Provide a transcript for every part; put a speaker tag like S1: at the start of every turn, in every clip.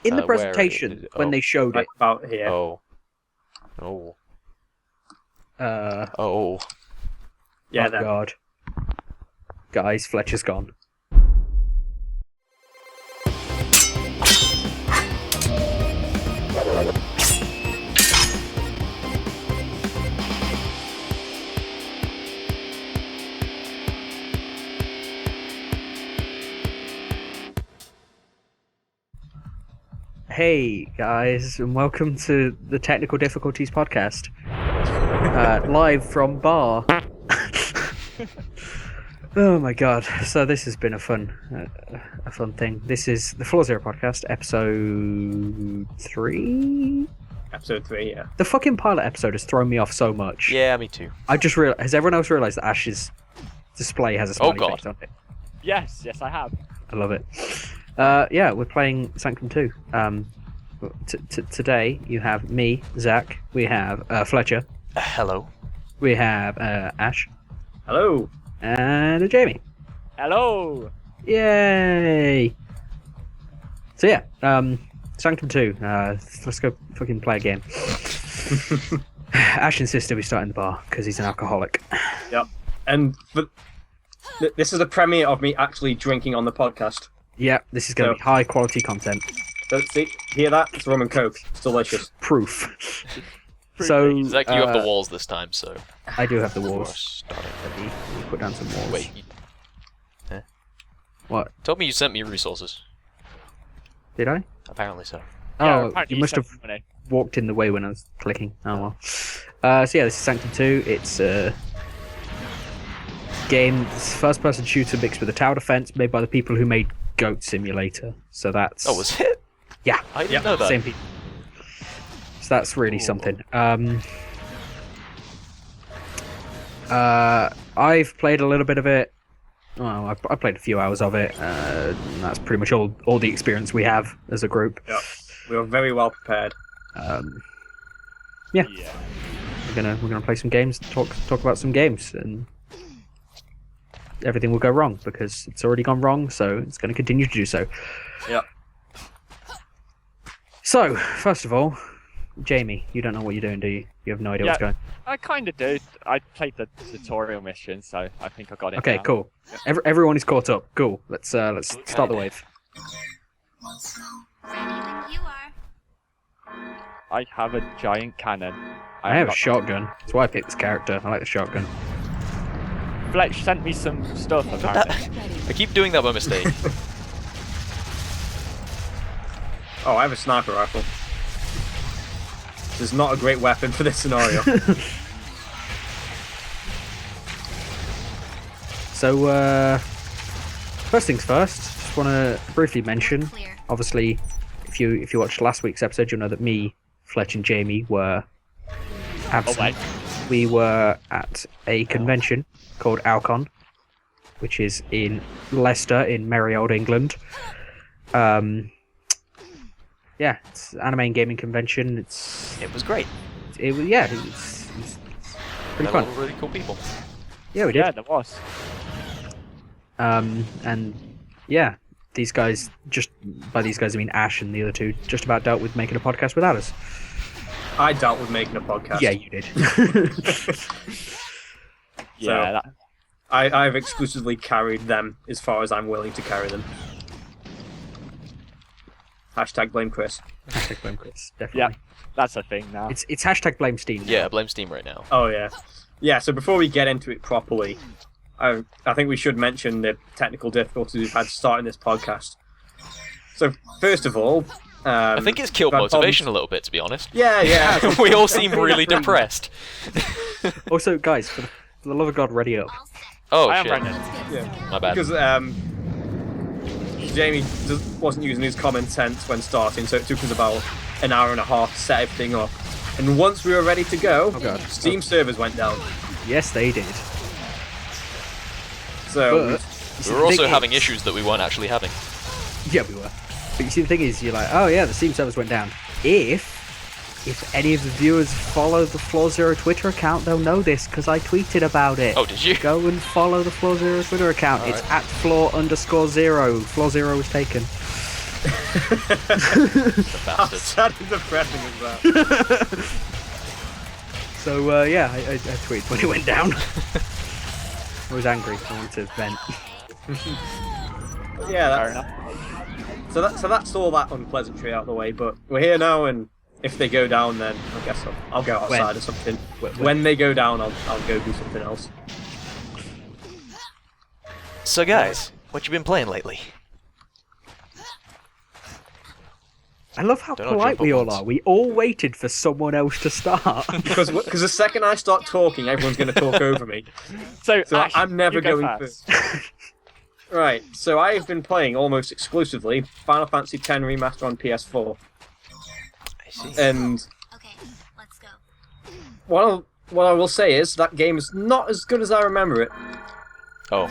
S1: In the presentation, when they showed it.
S2: About here.
S3: Oh.
S1: Yeah,
S2: oh
S1: God. Guys, Fletcher's gone. Hey guys, and welcome to the Technical Difficulties podcast, live from bar. Oh my god! So this has been a fun thing. This is the Floor Zero podcast, episode 3.
S2: Episode 3, yeah.
S1: The fucking pilot episode has thrown me off so much.
S3: Yeah, me too.
S1: I just realized. Has everyone else realized that Ash's display has a smiley face on it?
S4: Yes, I have.
S1: I love it. Yeah, we're playing Sanctum 2. Today you have me, Zach. We have Fletcher.
S3: Hello.
S1: We have Ash.
S2: Hello.
S1: And Jamie.
S4: Hello.
S1: Yay! So yeah, Sanctum 2. Let's go fucking play a game. Ash insisted we start in the bar because he's an alcoholic.
S2: Yep. And this is the premiere of me actually drinking on the podcast.
S1: Yeah, this is going to be high quality content.
S2: So, see, hear that? It's rum and coke. It's delicious.
S1: Proof. So
S3: Zach, you have the walls this time, so.
S1: I do have the
S3: Before
S1: walls.
S3: starting.
S1: Let me put down some walls.
S3: Wait.
S1: What?
S3: Told me you sent me resources.
S1: Did I?
S3: Apparently so.
S1: Oh,
S4: apparently
S1: you must have
S4: money.
S1: walked in the way when I was clicking. Oh well. So yeah, this is Sanctum 2. It's a game, it's a first-person shooter mixed with a tower defense, made by the people who made Goat Simulator. So that's.
S3: Oh, was it?
S1: Yeah.
S3: I didn't know that.
S1: Same people. So that's really something. I've played a little bit of it. Well, I played a few hours of it. That's pretty much all the experience we have as a group.
S2: Yep. We were very well prepared.
S1: Yeah. We're gonna play some games, talk about some games, and everything will go wrong because it's already gone wrong, so it's going to continue to do so.
S2: Yep.
S1: So, first of all, Jamie, you don't know what you're doing, do you? You have no idea what's going on.
S4: I kind of do. I played the tutorial mission, so I think I got it.
S1: Okay,
S4: now.
S1: cool. Everyone is caught up. Cool. Let's start the wave.
S5: Ready when you are.
S4: I have a giant cannon.
S1: I have a shotgun. That's why I picked this character. I like the shotgun.
S4: Fletch sent me some stuff apparently.
S3: I keep doing that by mistake.
S2: Oh, I have a sniper rifle. This is not a great weapon for this scenario.
S1: So, first things first, just want to briefly mention, obviously, if you watched last week's episode, you'll know that me, Fletch and Jamie were absent. We were at a convention called Alcon, which is in Leicester in merry old England. Yeah, it's an anime and gaming convention.
S3: It was great.
S1: It's pretty
S3: Met a
S1: fun.
S3: lot of really cool people.
S1: Yeah, we did.
S4: Yeah, there was.
S1: And yeah, these guys, just by these guys I mean Ash and the other two, just about dealt with making a podcast without us.
S2: I dealt with making a podcast.
S1: Yeah, you did.
S4: Yeah,
S2: I've exclusively carried them as far as I'm willing to carry them. Hashtag blame Chris.
S1: Hashtag blame Chris, definitely.
S4: yeah, that's a thing now.
S1: It's hashtag blame Steam.
S3: Yeah, blame Steam right now.
S2: Oh yeah. Yeah, so before we get into it properly, I think we should mention the technical difficulties we've had starting this podcast. So first of all,
S3: I think it's killed
S2: we've had
S3: motivation
S2: problems-
S3: a little bit, to be honest.
S2: Yeah.
S3: We all seem really depressed.
S1: Also, guys, for the love of God, ready up.
S3: Oh,
S4: I am
S3: shit.
S4: Brendan.
S2: Yeah.
S3: My bad.
S2: Because Jamie wasn't using his common sense when starting, so it took us about an hour and a half to set everything up. And once we were ready to go,
S1: Oh, God.
S2: Steam servers went down.
S1: Yes, they did.
S2: So
S1: But you see,
S3: We
S1: the
S3: were also
S1: thing
S3: having
S1: is-
S3: issues that we weren't actually having.
S1: Yeah, we were. But you see, the thing is, you're like, oh yeah, the Steam servers went down. If any of the viewers follow the Floor Zero Twitter account, they'll know this because I tweeted about it.
S3: Oh, did you?
S1: Go and follow the Floor Zero Twitter account. It's at floor_0. Floor Zero was taken.
S3: The
S2: How
S3: bastards.
S2: sad and depressing is that?
S1: So yeah, I tweeted when it went down. I was angry. I wanted to vent.
S2: Yeah,
S4: Fair
S2: that's,
S4: enough.
S2: so that's all that unpleasantry out of the way. But we're here now, and if they go down, then I guess I'll go outside or something. When they go down, I'll go do something else.
S3: So guys, what you been playing lately?
S1: I love how
S3: Don't know,
S1: polite
S3: jump
S1: we
S3: up
S1: all
S3: once.
S1: are. We all waited for someone else to start.
S2: Because the second I start talking, everyone's going to talk over me.
S4: So
S2: So
S4: Ash,
S2: I'm never
S4: you go
S2: going
S4: first.
S2: Right, so I've been playing almost exclusively Final Fantasy X Remaster on PS4.
S3: I see.
S2: And
S5: Okay, let's go.
S2: what I will say is that game is not as good as I remember it.
S3: Oh,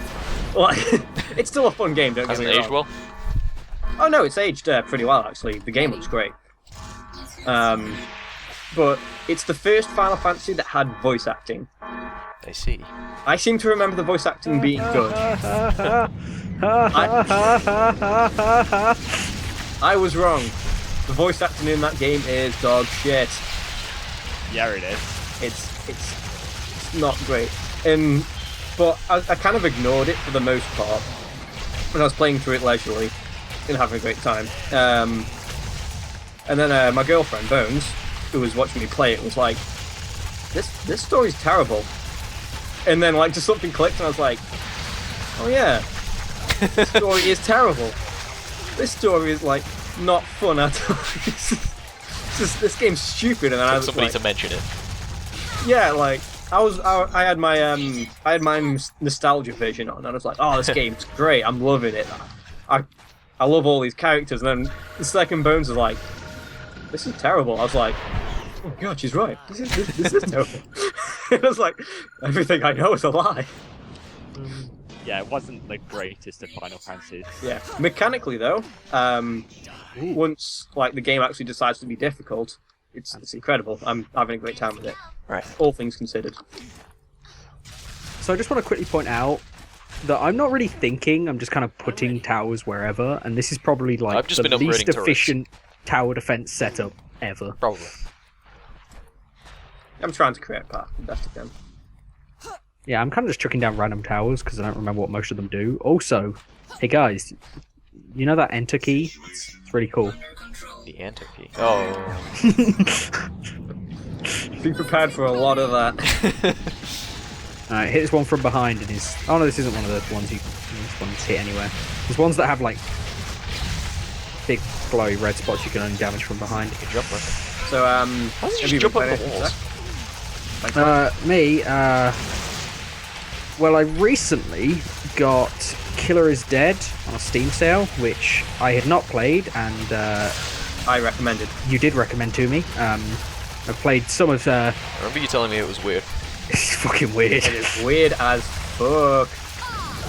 S2: Like, it's still a fun game, don't get
S3: hasn't
S2: me
S3: aged
S2: wrong.
S3: well?
S2: Oh no, it's aged pretty well actually. The game looks great. But it's the first Final Fantasy that had voice acting.
S3: I see.
S2: I seem to remember the voice acting being good. I was wrong. The voice acting in that game is dog shit.
S4: Yeah, it is.
S2: It's not great. But I kind of ignored it for the most part when I was playing through it leisurely and having a great time. And then my girlfriend Bones, who was watching me play it, was like, "This story's terrible." And then like just something clicked, and I was like, "Oh yeah, this story is terrible. This story is like not fun at all. This game's stupid." And then I was
S3: Somebody
S2: like,
S3: to mention it.
S2: yeah, like I had my nostalgia vision on, and I was like, "Oh, this game's great. I'm loving it. I love all these characters." And then the second Bones was like, "This is terrible." I was like, "Oh god, she's right. This is terrible." It was like everything I know is a lie.
S4: Yeah, it wasn't the greatest of Final Fantasies.
S2: Yeah, mechanically though, once like the game actually decides to be difficult, it's incredible. I'm having a great time with it.
S3: Right.
S2: All things considered.
S1: So I just want to quickly point out that I'm not really thinking. I'm just kind of putting towers wherever, and this is probably like
S3: I've just
S1: the
S3: been upgrading
S1: least
S3: turrets.
S1: efficient tower defense setup ever.
S3: Probably.
S2: I'm trying to create a path the best I can.
S1: Yeah, I'm kind of just chucking down random towers because I don't remember what most of them do. Also, hey guys, you know that enter key? It's really cool.
S3: The enter key. Oh.
S2: Be prepared for a lot of that.
S1: Alright, hit this one from behind and he's... Oh no, this isn't one of the ones this one's hit anywhere. There's ones that have like big glowy red spots you can only damage from behind.
S3: You can jump like it.
S2: So
S3: Why don't you
S2: have
S3: just
S2: you
S3: jump
S2: been
S3: over
S2: playing
S3: the
S2: it,
S3: walls?
S2: Zach?
S1: Me, well, I recently got Killer is Dead on a Steam sale, which I had not played, and
S2: I recommended.
S1: you did recommend to me. I've played some of...
S3: I remember you telling me it was weird.
S1: It's fucking weird.
S2: It is weird as fuck.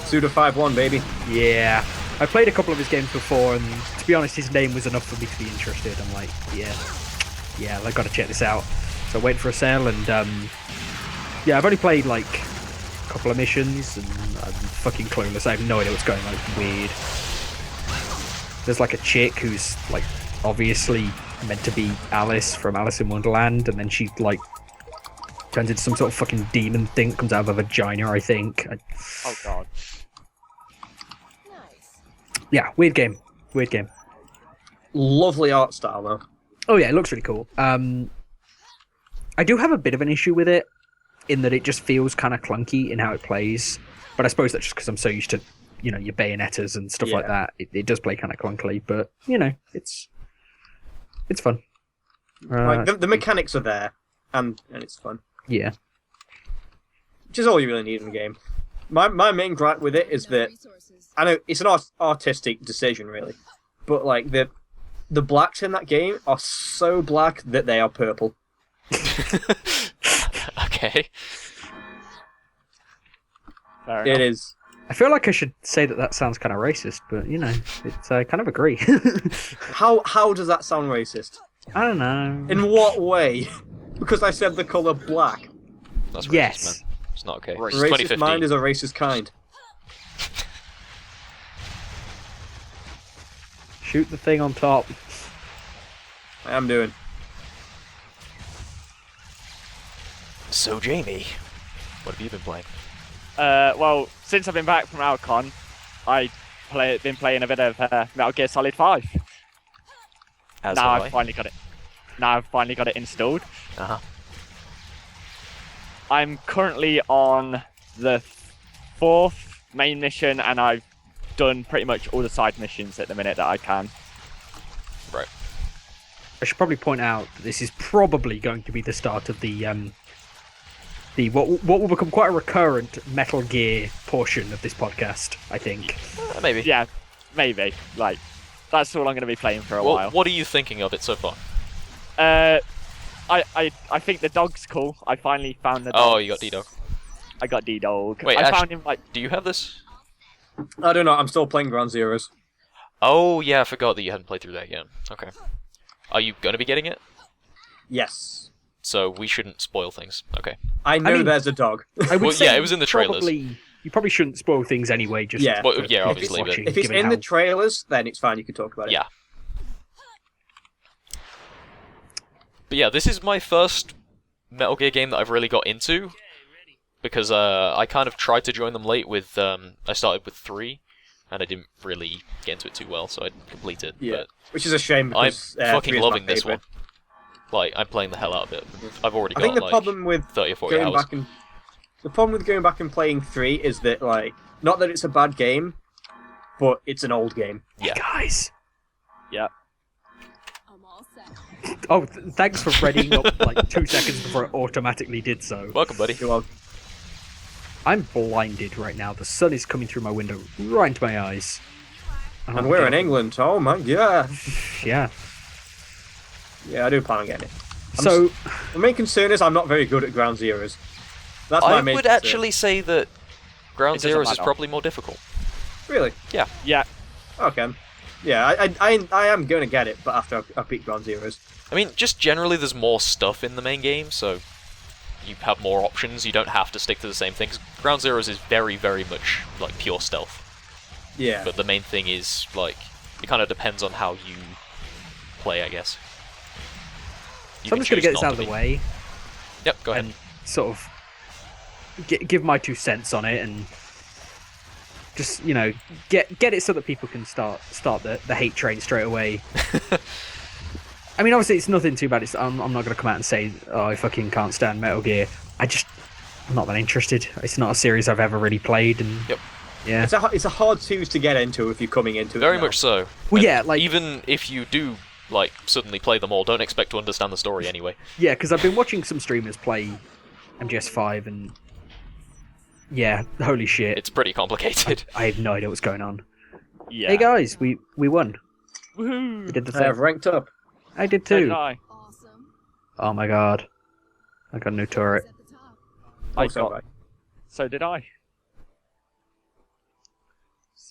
S2: Suda 5-1, baby.
S1: Yeah. I played a couple of his games before, and to be honest, his name was enough for me to be interested. I'm like, yeah, I gotta check this out. So I waited for a sale, and yeah, I've only played like a couple of missions, and I'm fucking clueless. I have no idea what's going on. It's weird. There's like a chick who's like obviously meant to be Alice from Alice in Wonderland, and then she like turns into some sort of fucking demon thing that comes out of a vagina, I think.
S4: Oh god.
S1: Yeah, weird game. Weird game.
S2: Lovely art style though.
S1: Oh yeah, it looks really cool. I do have a bit of an issue with it, in that it just feels kind of clunky in how it plays. But I suppose that's just because I'm so used to, you know, your Bayonettas and stuff like
S2: Yeah.
S1: that. It does play kind of clunkily, but you know, it's fun.
S2: Like the mechanics are there, and it's fun.
S1: Yeah.
S2: Which is all you really need in a game. My main gripe with it is that I know it's an artistic decision really, but like the blacks in that game are so black that they are purple.
S3: Okay.
S4: Fair
S2: It
S4: enough.
S2: is.
S1: I feel like I should say that sounds kind of racist, but you know, it's I kind of agree.
S2: How does that sound racist?
S1: I don't know.
S2: In what way? Because I said the color black.
S3: That's racist,
S1: Yes.
S3: man. It's not okay. It's
S4: Racist
S2: Racist
S3: 2015.
S2: mind is a racist kind.
S1: Shoot the thing on top.
S2: I am doing.
S3: So, Jamie, what have you been playing?
S4: Well, since I've been back from Alcon, been playing a bit of Metal Gear Solid 5.
S3: As
S4: Now
S3: have
S4: I've finally got it. Now I've finally got it installed.
S3: Uh-huh.
S4: I'm currently on the 4th main mission, and I've done pretty much all the side missions at the minute that I can.
S3: Right.
S1: I should probably point out that this is probably going to be the start of the what will become quite a recurrent Metal Gear portion of this podcast, I think.
S3: Maybe.
S4: Yeah, maybe. Like, that's all I'm going to be playing for a
S3: Well,
S4: while.
S3: what are you thinking of it so far?
S4: I think the dog's cool. I finally found the dog.
S3: Oh, you got D-Dog.
S4: I got D-Dog.
S3: Wait,
S4: I
S3: Ash,
S4: found him, like...
S3: do you have this?
S2: I don't know. I'm still playing Ground Zeroes.
S3: Oh, yeah, I forgot that you hadn't played through that yet. Okay. Are you going to be getting it?
S2: Yes.
S3: So we shouldn't spoil things. Okay.
S2: I know
S1: mean-
S2: there's a dog.
S1: I would
S3: Well,
S1: say
S3: yeah, it was in the trailers.
S1: You probably shouldn't spoil things anyway. Just
S2: Yeah.
S3: Well, yeah,
S1: for
S3: obviously, but-
S1: watching,
S2: If it's
S1: given
S2: in the
S1: how-
S2: trailers, then it's fine. You can talk about it.
S3: Yeah. But yeah, this is my first Metal Gear game that I've really got into. Because I kind of tried to join them late with... I started with 3, and I didn't really get into it too well, so I didn't complete it.
S2: Yeah.
S3: But
S2: Which is a shame
S3: I'm
S2: because
S3: fucking
S2: 3 is my
S3: loving this
S2: favourite.
S3: one. Like, I'm playing the hell out of it. I've already
S2: I
S3: got
S2: think the
S3: like
S2: problem with
S3: 30 or 40
S2: going
S3: hours.
S2: back and the problem with going back and playing 3 is that, like, not that it's a bad game, but it's an old game.
S3: Yeah.
S1: Guys.
S4: Yeah.
S1: Oh, thanks for readying up like 2 seconds before it automatically did so.
S3: Welcome, buddy.
S2: You're welcome.
S1: I'm blinded right now. The sun is coming through my window right into my eyes.
S2: And we're in England. Oh my god.
S1: Yeah.
S2: Yeah, I do plan on getting it.
S1: So,
S2: The main concern is I'm not very good at Ground Zeroes. That's my
S3: I
S2: main
S3: would
S2: concern.
S3: actually say that Ground
S4: It doesn't
S3: Zeroes is
S4: matter.
S3: probably more difficult.
S2: Really?
S4: Yeah.
S2: Okay. Yeah, I am going to get it, but after I beat Ground Zeroes.
S3: I mean, just generally there's more stuff in the main game, so you have more options. You don't have to stick to the same thing. 'Cause Ground Zeroes is very, very much like pure stealth.
S2: Yeah.
S3: But the main thing is, like, it kind of depends on how you play, I guess. You
S1: so I'm
S3: can
S1: just going to
S3: choose
S1: get this
S3: not
S1: out of the
S3: be.
S1: way
S3: Yep, go ahead.
S1: and sort of give my 2 cents on it and just, you know, get it so that people can start the hate train straight away. I mean, obviously, it's nothing too bad. I'm not going to come out and say, oh, I fucking can't stand Metal Gear. I'm not that interested. It's not a series I've ever really played, and
S3: Yep.
S1: yeah.
S2: It's a hard series to get into if you're coming into it.
S3: Very
S2: now.
S3: much so.
S1: Well,
S3: And
S1: yeah, like-
S3: even if you do, like, suddenly play them all, don't expect to understand the story anyway.
S1: Yeah, because I've been watching some streamers play MGS5, and yeah, holy shit,
S3: It's pretty complicated.
S1: I have no idea what's going on.
S4: Yeah.
S1: Hey guys, we won.
S4: Woohoo!
S1: We did the
S2: I have
S1: thing.
S2: ranked up.
S1: I did
S4: So
S1: too.
S4: did I.
S1: Oh my god, I got a new turret.
S2: Also,
S4: got-
S2: right.
S4: So did I.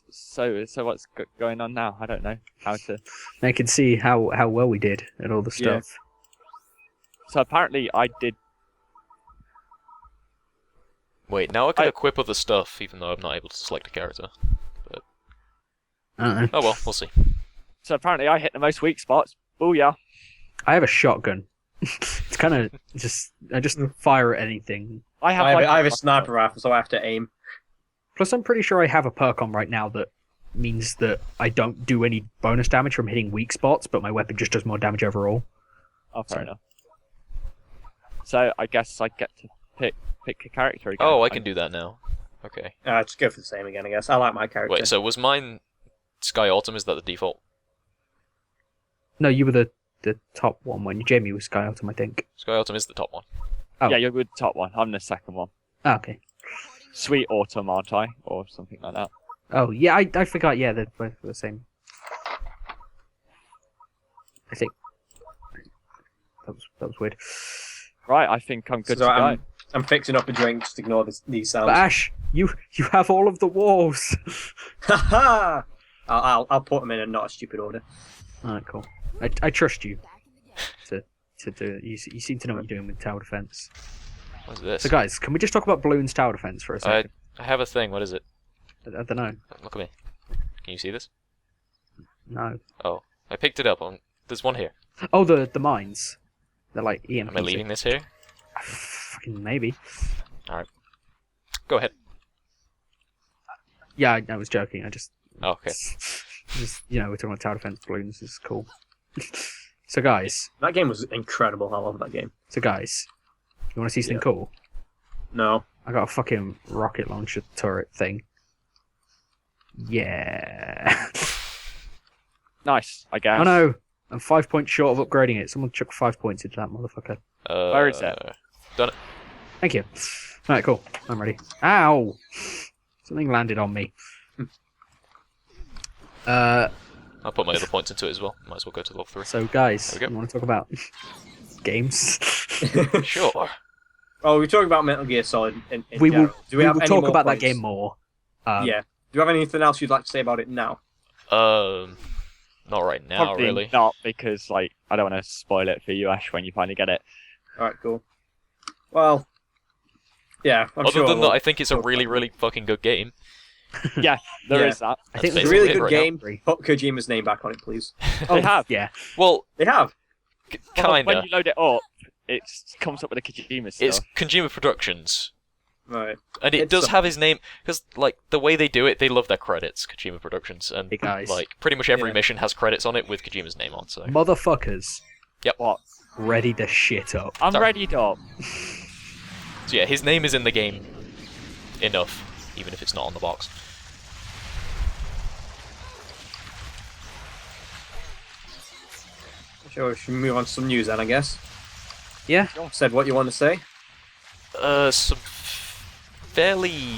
S4: So what's going on now? I don't know how to.
S1: I can see how well we did at all the
S2: Yeah.
S1: stuff.
S4: So apparently I did.
S3: Wait, now I can
S4: I-
S3: equip other stuff, even though I'm not able to select a character.
S1: Uh-uh.
S3: Oh well, we'll see.
S4: So apparently I hit the most weak spots. Booyah!
S1: I have a shotgun. It's kind of I just fire at anything.
S4: I have.
S2: I have a sniper rifle, so I have to aim.
S1: Plus, I'm pretty sure I have a perk on right now that means that I don't do any bonus damage from hitting weak spots, but my weapon just does more damage overall.
S4: Oh, fair enough. So I guess I get to pick a character again.
S3: Oh, I can do that now. Okay.
S2: Just go for the same again, I guess. I like my character.
S3: Wait, so was mine Sky Autumn? Is that the default?
S1: No, you were the top one when Jamie was Sky Autumn, I think.
S3: Sky Autumn is the top one.
S1: Oh.
S4: Yeah, you're with the top one. I'm the second one.
S1: Ah, okay.
S4: Sweet Autumn, aren't I? Or something like that.
S1: Oh, yeah, I forgot. Yeah, they're both the same. I think that was weird.
S4: Right, I think I'm good
S2: So
S4: to
S2: I'm,
S4: go.
S2: I'm fixing up a drink. Just ignore these sounds.
S1: But Ash, you have all of the walls.
S2: Haha! I'll put them in a not a stupid order.
S1: Alright, cool. I trust you to do it. You seem to know what you're doing with tower defense.
S3: What is this?
S1: So guys, can we just talk about Balloon's tower defense for a second?
S3: I have a thing. What is it?
S1: I don't know.
S3: Look at me. Can you see this?
S1: No.
S3: Oh, I picked it up. There's one here.
S1: Oh, the mines. They're like EMP.
S3: Am I leaving this here?
S1: Fucking maybe.
S3: Go ahead.
S1: Yeah, I was joking. I just,
S3: Oh, okay.
S1: we're talking about tower defense balloons. This is cool. So guys,
S2: That game was incredible. I love that game.
S1: you want to see something
S2: Yeah.
S1: cool?
S2: No.
S1: I got a fucking rocket launcher turret thing. Yeah.
S4: Nice, I guess.
S1: Oh no, I'm 5 points short of upgrading it. Someone chuck 5 points into that motherfucker.
S4: Where is it?
S3: Done it.
S1: Thank you. Alright, cool. I'm ready. Ow! Something landed on me.
S3: I'll put my other points into it as well. Might as well go to level 3.
S1: So guys,
S3: There we go.
S1: you want to talk about games?
S3: Sure.
S2: Oh, we're talking about Metal Gear Solid in
S1: we will,
S2: general. Do we have
S1: will
S2: any
S1: talk
S2: more
S1: about that
S2: points?
S1: game more.
S2: Yeah. Do you have anything else you'd like to say about it now?
S3: Not right now,
S4: Probably
S3: really.
S4: not, because I don't want to spoil it for you, Ash, when you finally get it.
S2: Alright, cool. Well, yeah, I'm
S3: Other
S2: sure
S3: than that,
S2: we'll-
S3: I think it's a really, really fucking good game.
S4: Yeah, there
S2: Yeah.
S4: is that.
S1: I think
S3: That's
S2: It's
S1: there's
S2: a really
S3: basically it
S2: good
S3: right now.
S2: game. Put Kojima's name back on it, please.
S1: Oh,
S4: They have.
S1: Yeah.
S3: Well,
S2: They have.
S4: Well,
S3: kinda.
S4: when you load it up, it comes up with a Kojima stuff.
S3: It's Kojima Productions.
S2: Right.
S3: And it
S2: It's
S3: does
S2: some-
S3: have his name, because, like, the way they do it, they love their credits, Kojima Productions. And,
S1: Hey, guys.
S3: like, pretty much every
S2: Yeah.
S3: mission has credits on it with Kojima's name on, so.
S1: Motherfuckers.
S3: Yep.
S4: What?
S1: Ready to shit up.
S4: I'm
S3: Sorry.
S4: ready, up.
S3: So yeah, his name is in the game enough, even if it's not on the box.
S2: Sure, we should move on to some news then, I guess.
S1: Yeah.
S2: Said what you want to say?
S3: Some fairly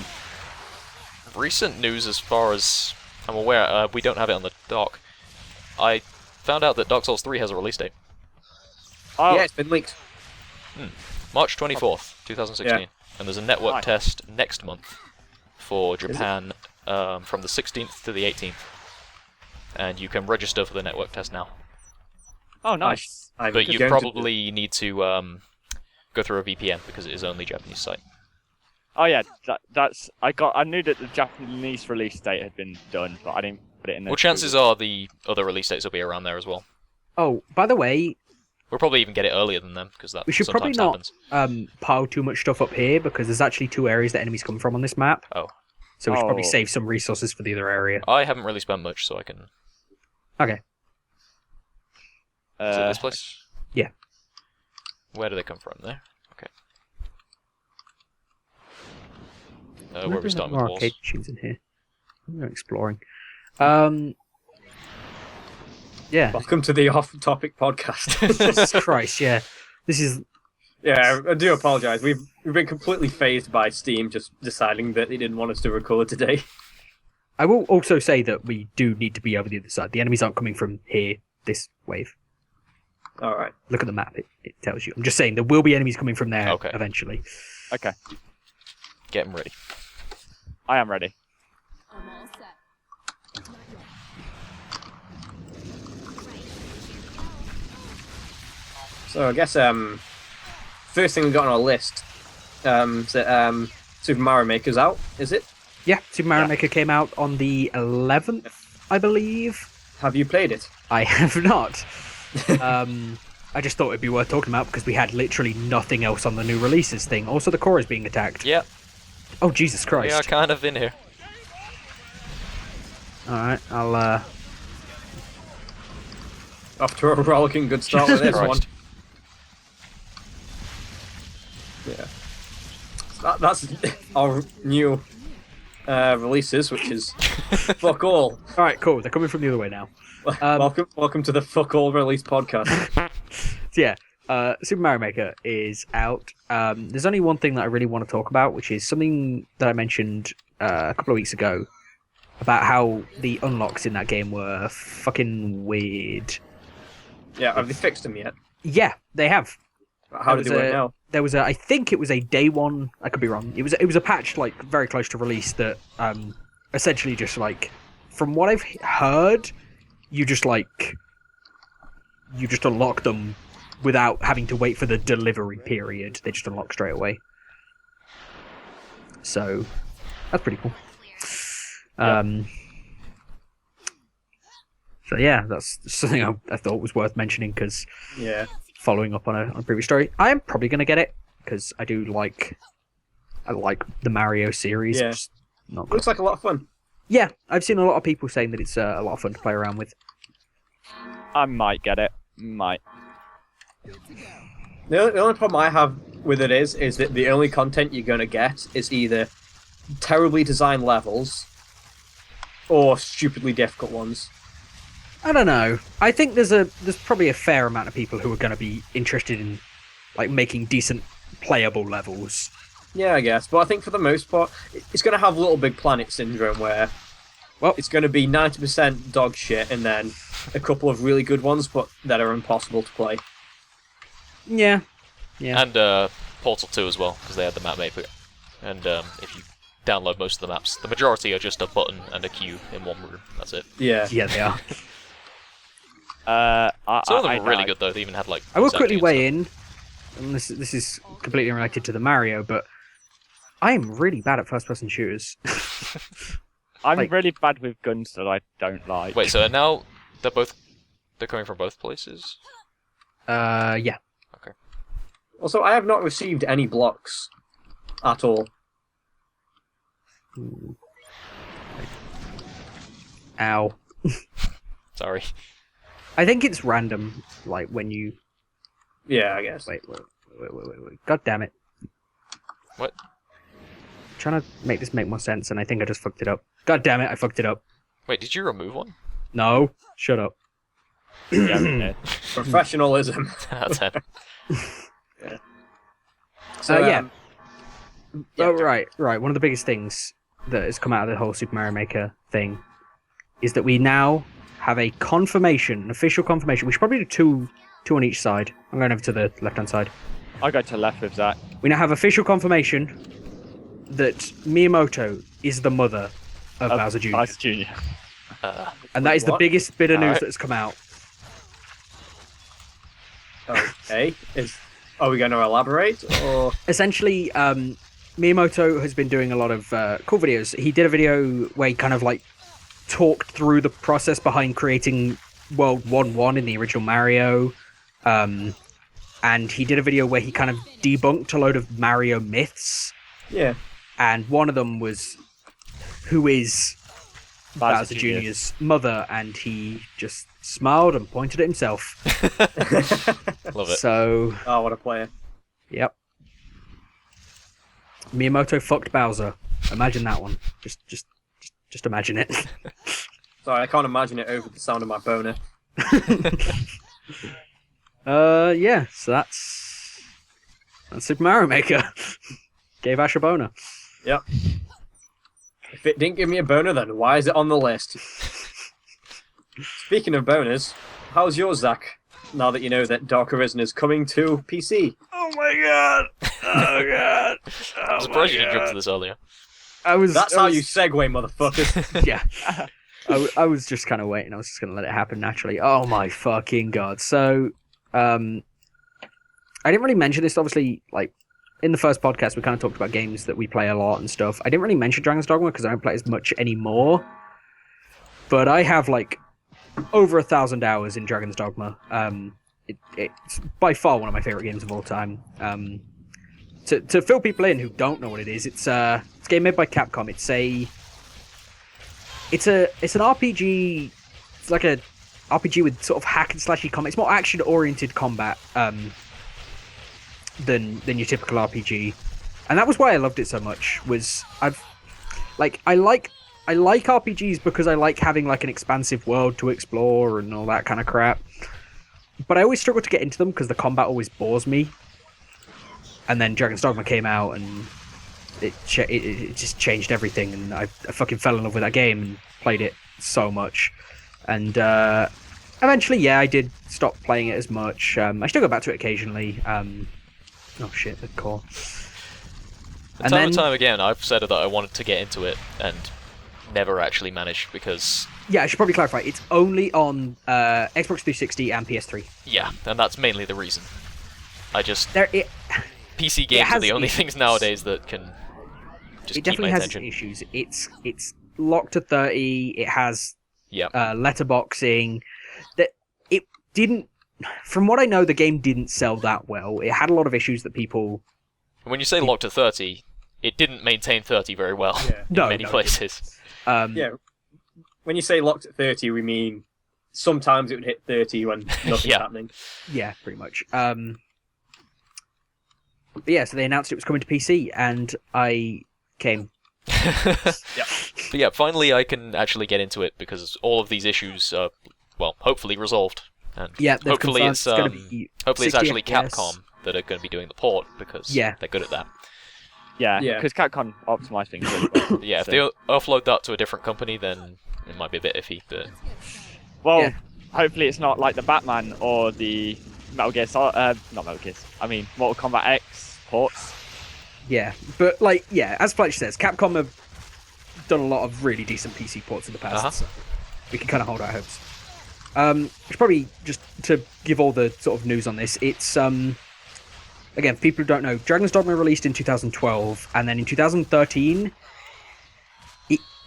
S3: recent news as far as I'm aware. We don't have it on the dock. I found out that Dark Souls 3 has a release date.
S4: Oh,
S2: Yeah, it's been leaked.
S3: March 24th, 2016.
S2: Yeah.
S3: And there's a network
S4: Nice.
S3: test next month for
S2: it?
S3: Japan from the 16th to the 18th. And you can register for the network test now.
S4: oh, nice.
S2: I'm
S3: But you
S2: going to-
S3: probably need to go through a VPN because it is only Japanese site.
S4: Oh yeah, that's. I knew that the Japanese release date had been done, but I didn't put it in there.
S3: Well, chances are the other release dates will be around there as well.
S1: Oh, by the way,
S3: We'll probably even get it earlier than them because that
S1: we should probably
S3: sometimes
S1: not
S3: happens.
S1: pile too much stuff up here because there's actually 2 areas that enemies come from on this map.
S3: Oh.
S1: So we should probably
S4: Oh.
S1: save some resources for the other area.
S3: I haven't really spent much, so I can.
S1: Okay.
S3: Is it this place?
S1: Yeah.
S3: Where do they come from? There. Okay. Where are
S1: Maybe
S3: we
S1: there's
S3: starting
S1: more
S3: with walls?
S1: arcade machines in here. We're exploring. Yeah.
S2: Welcome to the off-topic podcast.
S1: Jesus Christ, yeah. This is
S2: Yeah, I do apologise. We've been completely phased by Steam just deciding that they didn't want us to record today.
S1: I will also say that we do need to be over the other side. The enemies aren't coming from here, this wave.
S2: All right.
S1: Look at the map, it tells you. I'm just saying, there will be enemies coming from there
S3: Okay.
S1: eventually.
S4: Okay,
S3: Get 'em ready.
S4: I am ready.
S5: I'm all set.
S2: So I guess first thing we got on our list is that Super Mario Maker's out. Is it?
S1: Yeah, Super Mario
S4: Yeah.
S1: Maker came out on the 11th, I believe.
S2: Have you played it?
S1: I have not. I just thought it'd be worth talking about because we had literally nothing else on the new releases thing. Also, the core is being attacked.
S3: Yeah,
S1: Oh, Jesus
S3: we
S1: Christ.
S3: are kind of in here.
S1: Alright, I'll,
S2: Off to a rollicking good start with this one.
S3: Christ.
S2: Yeah. That's our new releases, which is fuck all.
S1: Alright, cool. They're coming from the other way now.
S2: Welcome to the fuck all release podcast.
S1: So yeah, Super Mario Maker is out. There's only one thing that I really want to talk about, which is something that I mentioned a couple of weeks ago about how the unlocks in that game were fucking weird.
S2: Yeah, have they fixed them yet?
S1: Yeah, they have.
S2: How did they work now?
S1: There was I think it was a day one. I could be wrong. It was a patch like very close to release that essentially just like, from what I've heard, you just unlock them without having to wait for the delivery period. They just unlock straight away. So that's pretty cool. So yeah, that's something I thought was worth mentioning because
S2: Yeah.
S1: following up on a previous story, I am probably going to get it because I like the Mario series.
S2: Yeah.
S1: Just not
S2: Looks like a lot of fun.
S1: Yeah, I've seen a lot of people saying that it's a lot of fun to play around with.
S4: I might get it. Might.
S2: The only problem I have with it is that the only content you're going to get is either terribly designed levels or stupidly difficult ones.
S1: I don't know. I think there's probably a fair amount of people who are going to be interested in like making decent playable levels.
S2: Yeah, I guess. But I think for the most part, it's going to have Little Big Planet syndrome where it's going to be 90% dog shit and then a couple of really good ones, but that are impossible to play.
S1: Yeah.
S3: And Portal 2 as well, because they had the map maker. And if you download most of the maps, the majority are just a button and a queue in one room. That's it.
S2: Yeah.
S1: Yeah, they are.
S3: Some of them are really good though. They even had like.
S1: I will
S3: voice
S1: quickly
S3: acting
S1: weigh
S3: and
S1: in. And this is completely unrelated to the Mario, but I am really bad at first-person shooters.
S4: I'm
S1: Like-
S4: really bad with guns that I don't like.
S3: stuff. Wait, so now they're coming from both places?
S1: Yeah.
S2: Also, I have not received any blocks at all.
S1: Ow.
S3: Sorry.
S1: I think it's random, like when you
S2: Yeah, I guess.
S1: wait. God damn it!
S3: What?
S1: Trying to make this make more sense, and I think I just fucked it up. God damn it! I fucked it up.
S3: Wait, did you remove one?
S1: No, shut up.
S4: Yeah, we did.
S2: Professionalism.
S3: 10 out of 10.
S2: So,
S1: Yeah.
S2: yeah,
S1: Oh, right. One of the biggest things that has come out of the whole Super Mario Maker thing is that we now have a confirmation, an official confirmation. We should probably do two on each side. I'm going over to the left-hand side.
S4: I'll go to left with Zach.
S1: We now have official confirmation that Miyamoto is the mother of Bowser Jr.
S4: Bowser Jr.
S1: And that is the
S2: What?
S1: biggest bit of news
S3: Alright.
S1: that has come out.
S2: Okay. Are we going to elaborate? Or
S1: Essentially, Miyamoto has been doing a lot of cool videos. He did a video where he kind of like talked through the process behind creating World 1-1 in the original Mario. And he did a video where he kind of debunked a load of Mario myths.
S2: yeah.
S1: And one of them was, who is Bowser Jr.'s mother? And he just smiled and pointed at himself.
S3: Love it.
S1: So,
S2: Oh, what a player.
S1: yep. Miyamoto fucked Bowser. Imagine that one. Just imagine it.
S2: Sorry, I can't imagine it over the sound of my boner.
S1: Yeah. So that's Super Mario Maker. Gave Ash a boner.
S2: Yep. If it didn't give me a boner, then why is it on the list? Speaking of boners, how's yours, Zach? Now that you know that Dark Arisen is coming to PC.
S1: Oh my god! Oh god!
S3: I'm surprised you didn't jump to this earlier.
S2: That's how you segue, motherfuckers.
S1: Yeah. I was just kind of waiting. I was just going to let it happen naturally. Oh my fucking god! So, I didn't really mention this. Obviously, like in the first podcast, we kind of talked about games that we play a lot and stuff. I didn't really mention Dragon's Dogma because I don't play as much anymore. But I have like over 1,000 hours in Dragon's Dogma. It's by far one of my favorite games of all time. To fill people in who don't know what it is, it's a game made by Capcom. It's an RPG. It's like a RPG with sort of hack and slashy combat. It's more action oriented combat than your typical RPG, and that was why I loved it so much. I like RPGs because I like having like an expansive world to explore and all that kind of crap. But I always struggle to get into them because the combat always bores me. And then Dragon's Dogma came out and it just changed everything, and I fucking fell in love with that game and played it so much. And eventually, yeah, I did stop playing it as much. I still go back to it occasionally. Oh shit, the core.
S3: And time and time again, I've said that I wanted to get into it and never actually managed because...
S1: Yeah, I should probably clarify. It's only on Xbox 360 and PS3.
S3: Yeah, and that's mainly the reason. I just... PC
S1: it
S3: games
S1: has
S3: are the only
S1: issues.
S3: things nowadays that can just
S1: It
S3: keep my
S1: definitely has
S3: attention.
S1: issues. It's locked to 30. It has
S3: Yeah.
S1: letterboxing. That it didn't. From what I know, the game didn't sell that well. It had a lot of issues that people.
S3: When you say locked at 30, it didn't maintain 30 very well
S2: Yeah.
S3: in many
S1: No, it
S3: places.
S2: Yeah. When you say locked at 30, we mean sometimes it would hit 30 when nothing's
S3: Yeah.
S2: happening.
S1: Yeah, pretty much. But yeah, so they announced it was coming to PC, and I came.
S3: But yeah, finally I can actually get into it because all of these issues are, well, hopefully resolved. And
S1: Yeah, they've
S3: hopefully
S1: confirmed
S3: it's
S1: gonna be
S3: hopefully it's
S1: 60
S3: actually
S1: FPS.
S3: Capcom that are going to be doing the port because
S1: Yeah.
S3: they're good at that.
S4: Yeah,
S2: Yeah.
S4: because Capcom optimize things really well.
S3: But yeah, if
S4: So-
S3: they offload that to a different company, then it might be a bit iffy. But
S4: Well,
S1: Yeah.
S4: hopefully it's not like the Batman or the Metal Gear Solid, not Metal Gears, I mean Mortal Kombat X ports.
S1: Yeah, but like, yeah, as Fletcher says, Capcom have done a lot of really decent PC ports in the past,
S3: Uh-huh.
S1: so we can kind of hold our hopes. It's probably just to give all the sort of news on this. It's again, for people who don't know, Dragon's Dogma released in 2012, and then in 2013,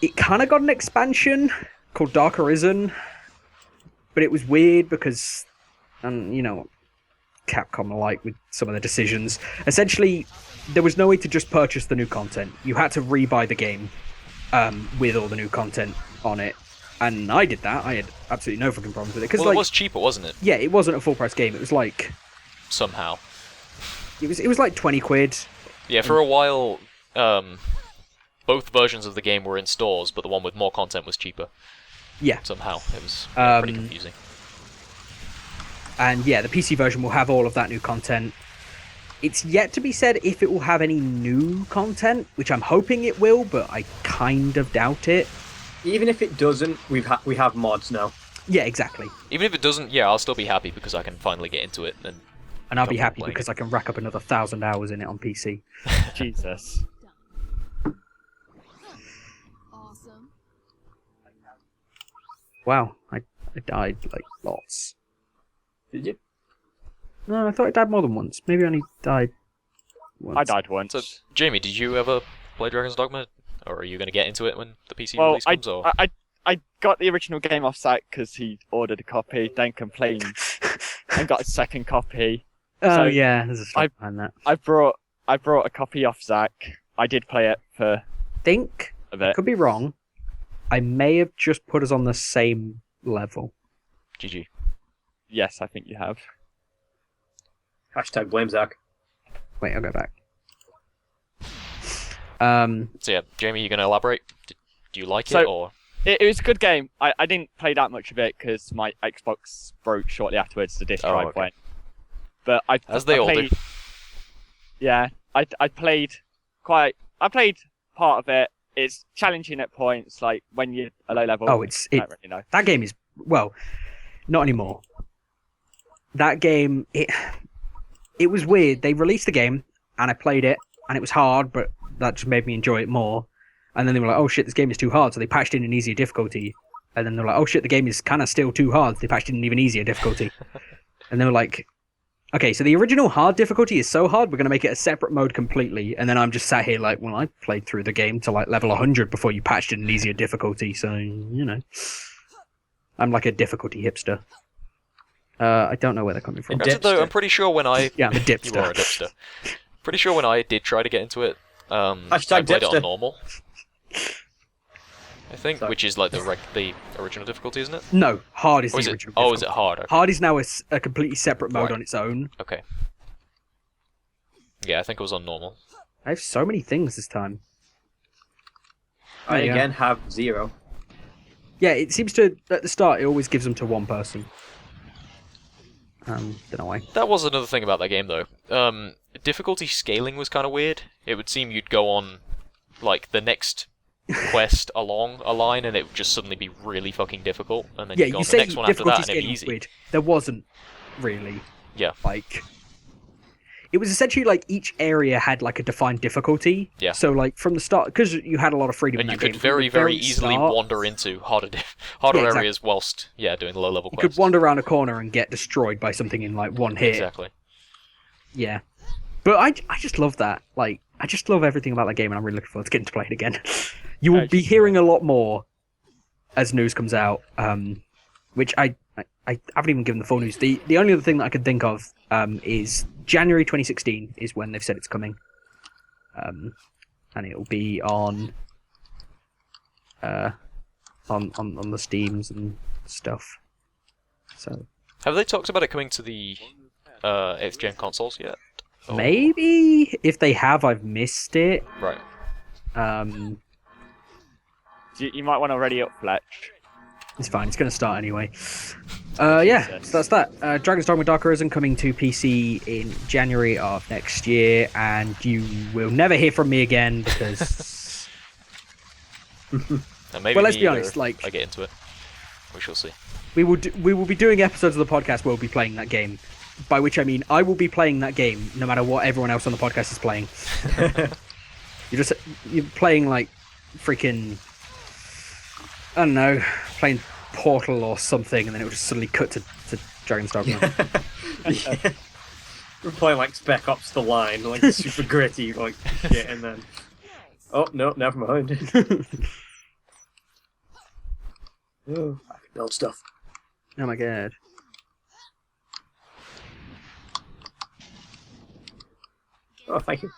S1: it kind of got an expansion called Dark Arisen, but it was weird because, you know, Capcom alike with some of the decisions. Essentially, there was no way to just purchase the new content. You had to rebuy the game with all the new content on it. And I did that. I had absolutely no fucking problems with it. Because,
S3: well,
S1: like,
S3: it was cheaper, wasn't it?
S1: yeah, it wasn't a full price game. It was like
S3: Somehow.
S1: it was like 20 quid.
S3: Yeah, for a while, both versions of the game were in stores, but the one with more content was cheaper.
S1: Yeah.
S3: Somehow. It was pretty
S1: Um,
S3: confusing.
S1: And yeah, the PC version will have all of that new content. It's yet to be said if it will have any new content, which I'm hoping it will, but I kind of doubt it.
S2: Even if it doesn't, we have mods now.
S1: Yeah, exactly.
S3: Even if it doesn't, yeah, I'll still be happy because I can finally get into it. And
S1: And I'll be
S3: Come on,
S1: happy
S3: playing
S1: because
S3: it.
S1: I can rack up another 1,000 hours in it on PC.
S4: Jesus.
S5: Awesome.
S1: Wow, I died like lots.
S2: Did you?
S1: No, I thought I died more than once. Maybe I only died once.
S4: I died once.
S3: so, Jamie, did you ever play Dragon's Dogma? Or are you going to get into it when the PC
S4: Well,
S3: release comes? Or?
S4: I got the original game off site because he ordered a copy, then complained, and got a second copy.
S1: Oh
S4: So,
S1: yeah, there's a story behind that.
S4: I brought a copy off Zach. I did play it for
S1: Think,
S4: a bit.
S1: could be wrong. I may have just put us on the same level.
S3: GG.
S4: Yes, I think you have.
S2: Hashtag blame Zach.
S1: Wait, I'll go back.
S3: So yeah, Jamie, you going to elaborate? Do you like
S4: So-
S3: it, or...?
S4: It was a good game. I didn't play that much of it because my Xbox broke shortly afterwards. The disc
S3: Oh,
S4: drive
S3: okay.
S4: went. But
S3: As they
S4: I
S3: all do.
S4: played, Yeah, I played part of it. It's challenging at points, like when you're a low level.
S1: Oh,
S4: I don't really know.
S1: that game is, well, not anymore. That game, it was weird. They released the game and I played it and it was hard, but that just made me enjoy it more. And then they were like, oh shit, this game is too hard, so they patched in an easier difficulty. And then they're like, oh shit, the game is kind of still too hard, so they patched in an even easier difficulty. And they were like, okay, so the original hard difficulty is so hard, we're going to make it a separate mode completely. And then I'm just sat here like, well, I played through the game to like level 100 before you patched in an easier difficulty, so, you know. I'm like a difficulty hipster. I don't know where they're coming from.
S3: Granted, though,
S2: dipster.
S3: I'm pretty sure when I...
S1: Yeah, I'm a
S3: You are
S1: dipster.
S3: a dipster. Pretty sure when I did try to get into it, I
S2: Hashtag
S3: played it on
S2: dipster.
S3: normal. I think,
S2: Sorry.
S3: which is like the original difficulty, isn't it?
S1: No, hard is
S3: Or is
S1: the
S3: it?
S1: original
S3: Oh, is it
S1: difficulty.
S3: hard? Okay.
S1: Hard is now a completely separate mode
S3: Right.
S1: on its own.
S3: Okay. Yeah, I think it was on normal.
S1: I have so many things this time.
S2: I
S1: There you go.
S2: again have 0.
S1: Yeah, it seems to, at the start, it always gives them to one person. Don't know why.
S3: That was another thing about that game, though. Difficulty scaling was kind of weird. It would seem you'd go on, like, the next quest along a line, and it would just suddenly be really fucking difficult, and then
S1: Yeah,
S3: you go
S1: you
S3: on the
S1: say
S3: next one after that,
S1: difficulty
S3: and it'd be
S1: scaling was
S3: easy.
S1: weird. There wasn't really.
S3: Yeah.
S1: Like, it was essentially like each area had like a defined difficulty.
S3: Yeah.
S1: So like from the start, because you had a lot of freedom
S3: And
S1: in
S3: you
S1: that
S3: could
S1: game, from
S3: very,
S1: the
S3: very easily
S1: start,
S3: wander into harder
S1: Yeah, exactly.
S3: areas whilst, doing the low-level
S1: You
S3: quests.
S1: could wander around a corner and get destroyed by something in like one hit.
S3: Exactly.
S1: Yeah. But I just love that. Like, I just love everything about that game, and I'm really looking forward to getting to play it again. You will be hearing a lot more as news comes out, which I haven't even given the full news. The only other thing that I could think of is January 2016 is when they've said it's coming, and it'll be on the Steams and stuff. So
S3: Have they talked about it coming to the 8th gen consoles yet? Or-
S1: maybe if they have, I've missed it.
S3: Right.
S4: You might want to ready up, Fletch.
S1: It's fine. It's going to start anyway. Yeah, so that's that. Dragon's Dogma Dark Arisen coming to PC in January of next year, and you will never hear from me again because.
S3: And maybe
S1: Well, let's
S3: me
S1: be
S3: either
S1: honest,
S3: if
S1: like-
S3: I get into it. We shall see.
S1: we will be doing episodes of the podcast where we'll be playing that game. By which I mean I will be playing that game no matter what everyone else on the podcast is playing. You're playing like freaking, I don't know, playing Portal or something, and then it will just suddenly cut to Dragon's Dogma.
S2: Yeah. We're playing like Spec Ops: The Line, like super gritty, like shit, and then oh no, never mind. Oh, I can build stuff.
S1: Oh my god.
S2: Oh, thank you.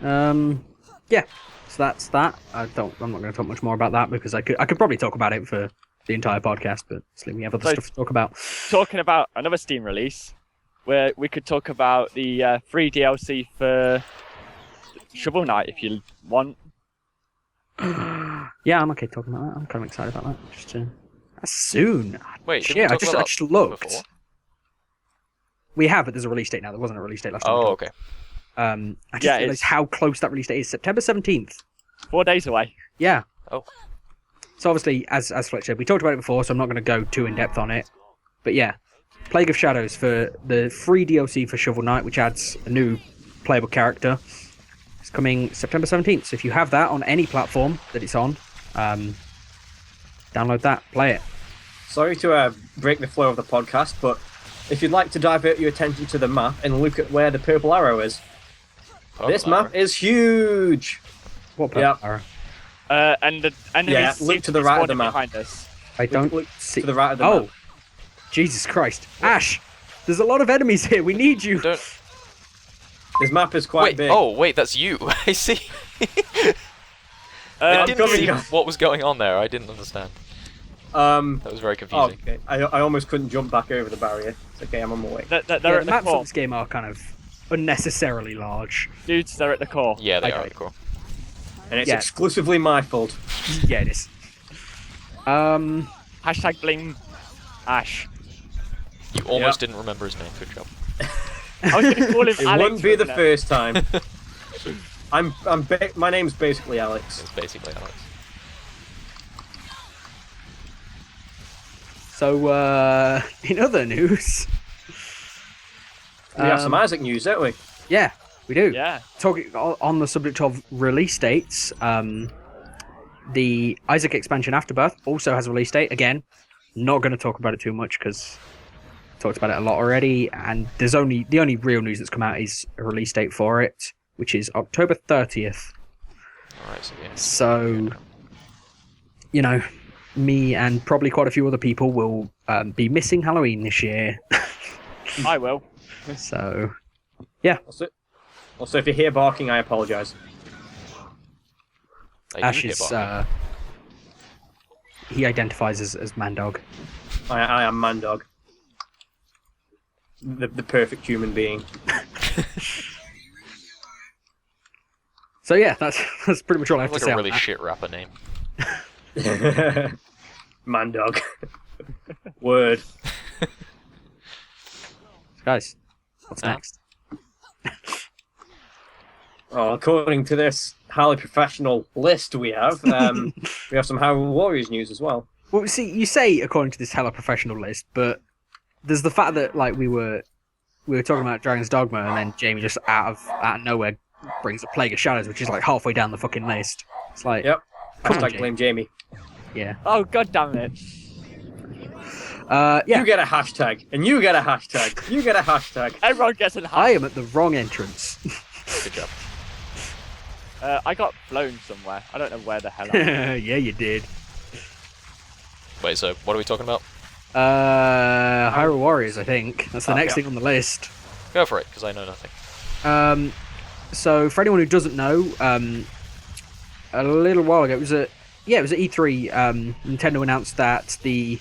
S1: Yeah. So that's that. I'm not going to talk much more about that because I could probably talk about it for the entire podcast, but still we have other
S4: So-
S1: stuff to talk about.
S4: Talking about another Steam release, where we could talk about the free DLC for Shovel Knight if you want.
S1: Yeah, I'm okay talking about that. I'm kind of excited about that. That's soon.
S3: Wait,
S1: Shit,
S3: didn't we
S1: I
S3: talk about
S1: just
S3: that
S1: looked.
S3: before?
S1: We have, but there's a release date now. There wasn't a release date last time. we
S3: Oh,
S1: talked.
S3: okay.
S1: I just
S4: Yeah,
S1: realised
S4: it's-
S1: how close that release date is. September 17th.
S4: 4 days away.
S1: Yeah.
S3: Oh.
S1: So obviously, as Fletch said, we talked about it before, so I'm not going to go too in depth on it. But yeah, Plague of Shadows for the free DLC for Shovel Knight, which adds a new playable character. It's coming September 17th. So if you have that on any platform that it's on, download that, play it.
S2: Sorry to break the flow of the podcast, but if you'd like to divert your attention to the map and look at where the purple arrow is, this map is huge.
S1: What
S2: Yeah.
S1: arrow?
S4: And the enemies
S2: Yeah,
S4: seem
S2: look to
S4: be
S2: the right of the
S4: spawning
S2: map.
S4: behind us.
S1: I don't
S2: Look
S1: see.
S2: to the right of the
S1: Oh,
S2: map.
S1: Jesus Christ, Ash! There's a lot of enemies here. We need you.
S3: Don't...
S2: This map is quite
S3: Wait,
S2: big.
S3: oh, wait, that's you. I see. I
S2: I'm
S3: didn't
S2: coming,
S3: see
S2: guys.
S3: what was going on there. I didn't understand.
S2: That
S3: That was very
S2: Oh,
S3: confusing.
S2: okay. I almost couldn't jump back over the barrier. It's okay, I'm on my way.
S4: They're
S1: Yeah,
S4: at
S1: the
S4: the
S1: maps
S4: core.
S1: of this game are kind of unnecessarily large.
S4: Dudes, they're at the core.
S3: Yeah, they
S1: Okay.
S3: are, of course.
S2: And it's
S1: Yeah.
S2: exclusively my fault.
S1: Yeah, it is.
S4: Hashtag blame Ash.
S3: You almost didn't remember his name. Good job.
S4: I was going to call him
S2: It
S4: Alex.
S2: wouldn't be the
S4: for a minute.
S2: first time. My name's basically Alex.
S3: It's basically Alex.
S1: So, in other news,
S2: We have some Isaac news, don't we?
S1: yeah, we do.
S4: Yeah.
S1: Talking on the subject of release dates, the Isaac expansion Afterbirth also has a release date. Again, not going to talk about it too much because talked about it a lot already. And the only real news that's come out is a release date for it, which is October 30th.
S3: Alright, so yeah.
S1: So, you know, me and probably quite a few other people will be missing Halloween this year.
S4: I will.
S1: So,
S2: Also, if you hear barking, I apologise.
S3: I
S1: Ash
S3: do get
S1: is
S3: barking.
S1: he identifies as Mandog.
S2: I am Mandog. The perfect human being.
S1: So yeah, that's pretty much all I have
S3: Like
S1: to say
S3: a
S1: on
S3: really
S1: that.
S3: shit rapper name.
S2: Mandog. Word.
S1: Guys, what's next?
S2: Oh, according to this highly professional list we have some Hyrule Warriors news as well.
S1: Well, see, you say according to this hella professional list, but there's the fact that like we were talking about Dragon's Dogma, and then Jamie just out of nowhere brings up Plague of Shadows, which is like halfway down the fucking list. It's like,
S2: Yep.
S1: Come on,
S2: Hashtag blame Jamie.
S1: yeah,
S4: Oh, god damn it.
S1: yeah.
S2: You get a hashtag, and you get a hashtag. You get a hashtag.
S4: Everyone gets an
S1: I am at the wrong entrance.
S3: Good job.
S4: I got blown somewhere. I don't know where the hell I am.
S1: Yeah, you did.
S3: Wait, so what are we talking about?
S1: Hyrule Warriors, I think. That's the next thing on the list.
S3: Go for it, because I know nothing.
S1: So for anyone who doesn't know, a little while ago, it was at E3. Nintendo announced that the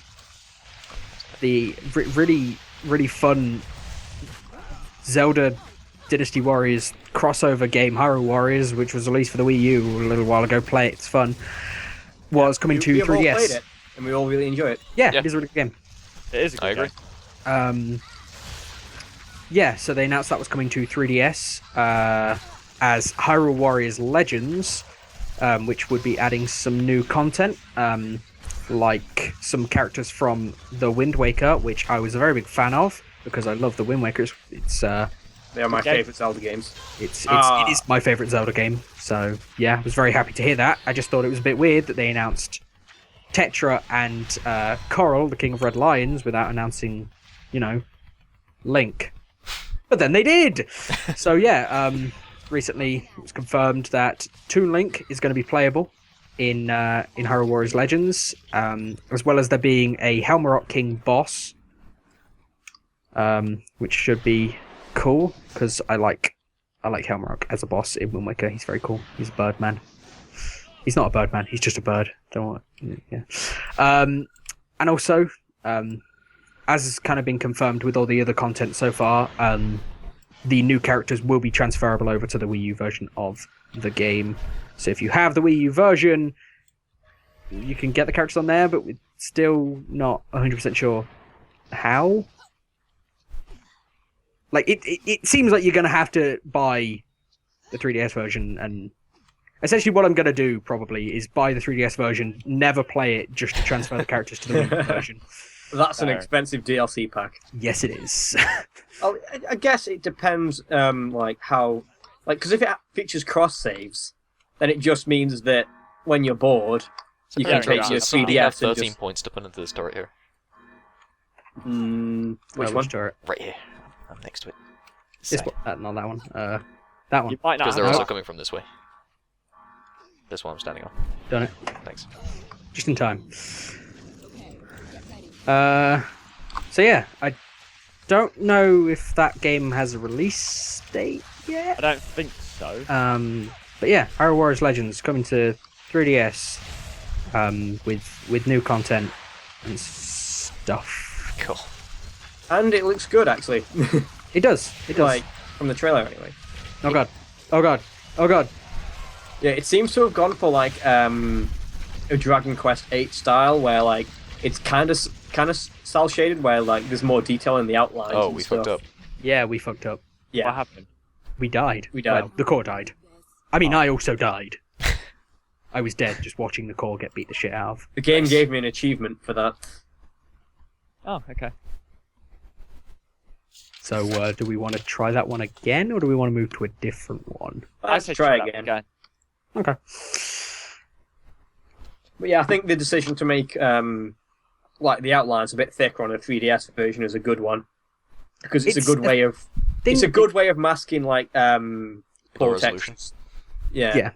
S1: really fun Zelda Dynasty Warriors crossover game Hyrule Warriors, which was released for the Wii U a little while ago. Play it, it's fun. Was coming to
S2: we have all
S1: 3DS.
S2: played it, and we all really enjoy it.
S1: Yeah, it is a really good game.
S4: It is a good
S3: I agree.
S4: game.
S1: Yeah, so they announced that was coming to 3DS as Hyrule Warriors Legends, which would be adding some new content, like some characters from The Wind Waker, which I was a very big fan of because I love The Wind Waker.
S2: They are my favourite Zelda games.
S1: It is my favourite Zelda game. So yeah, I was very happy to hear that. I just thought it was a bit weird that they announced Tetra and Coral, the King of Red Lions, without announcing, Link. But then they did! So yeah, recently it was confirmed that Toon Link is going to be playable in Hyrule Warriors Legends, as well as there being a Helmarok King boss, which should be cool, because I like Helmarok as a boss in Wind Waker. He's very cool. He's a bird man. He's not a bird man, he's just a bird. Yeah. And also, as has kind of been confirmed with all the other content so far, the new characters will be transferable over to the Wii U version of the game. So if you have the Wii U version, you can get the characters on there, but we're still not 100% sure how. Like, it seems like you're going to have to buy the 3DS version, and essentially what I'm going to do, probably, is buy the 3DS version, never play it, just to transfer the characters to the Wii U version.
S2: That's an expensive DLC pack.
S1: Yes, it is.
S2: I guess it depends, because if it features cross saves, then it just means that when you're bored, you can take your
S3: Somebody have
S2: 3DS and
S3: 13
S2: just...
S3: points to put into this turret here.
S2: Which one?
S1: Turret?
S3: Right here. I'm next to it.
S1: This one, not that one. That one.
S4: You might not
S3: Because
S4: have
S3: they're also
S4: that.
S3: coming from this way. This one I'm standing on.
S1: Done it.
S3: Thanks.
S1: Just in time. So yeah, I don't know if that game has a release date yet.
S4: I don't think so.
S1: But yeah, Hyrule Warriors Legends coming to 3DS, with new content and stuff.
S3: Cool.
S2: And it looks good, actually.
S1: It does. It does.
S2: Like, from the trailer, anyway.
S1: Oh god. Oh god. Oh god.
S2: Yeah, it seems to have gone for, like, a Dragon Quest VIII style, where, like, it's kind of cel-shaded, where, like, there's more detail in the outlines.
S3: Oh,
S2: and
S3: we
S2: stuff.
S3: fucked up.
S1: Yeah, we fucked up.
S2: Yeah.
S4: What happened?
S1: We died.
S2: We died.
S1: Well, the core died. I mean, I also died. I was dead just watching the core get beat the shit out of.
S2: The game gave me an achievement for that.
S4: Oh, okay.
S1: So, do we want to try that one again, or do we want to move to a different one?
S2: Let's
S4: say
S2: try
S4: that
S2: again.
S1: Okay.
S2: But yeah, I think the decision to make like the outlines a bit thicker on a 3DS version is a good one, because it's a good way of masking like poor
S3: resolution.
S2: textures. Yeah.
S1: Yeah.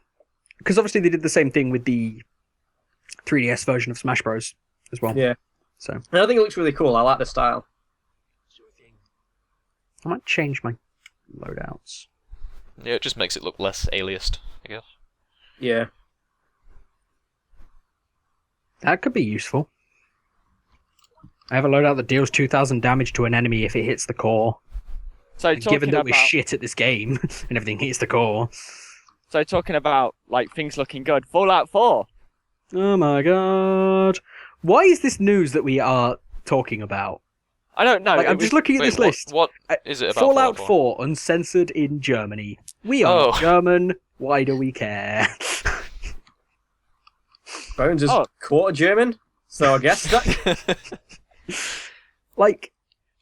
S1: Because obviously they did the same thing with the 3DS version of Smash Bros. As well.
S2: Yeah.
S1: So
S2: And I think it looks really cool. I like the style.
S1: I might change my loadouts.
S3: Yeah, it just makes it look less aliased, I guess.
S2: Yeah.
S1: That could be useful. I have a loadout that deals 2,000 damage to an enemy if it hits the core.
S4: So
S1: Given that we're shit at this game and everything hits the core.
S4: So talking about like things looking good, Fallout 4.
S1: Oh my god. Why is this news that we are talking about?
S4: I don't know.
S1: Like, I'm just looking at
S3: Wait,
S1: this list.
S3: What is it about
S1: Fallout 4 uncensored in Germany. We are not German. Why do we care?
S2: Bones is quarter German, so I guess that.
S1: Like,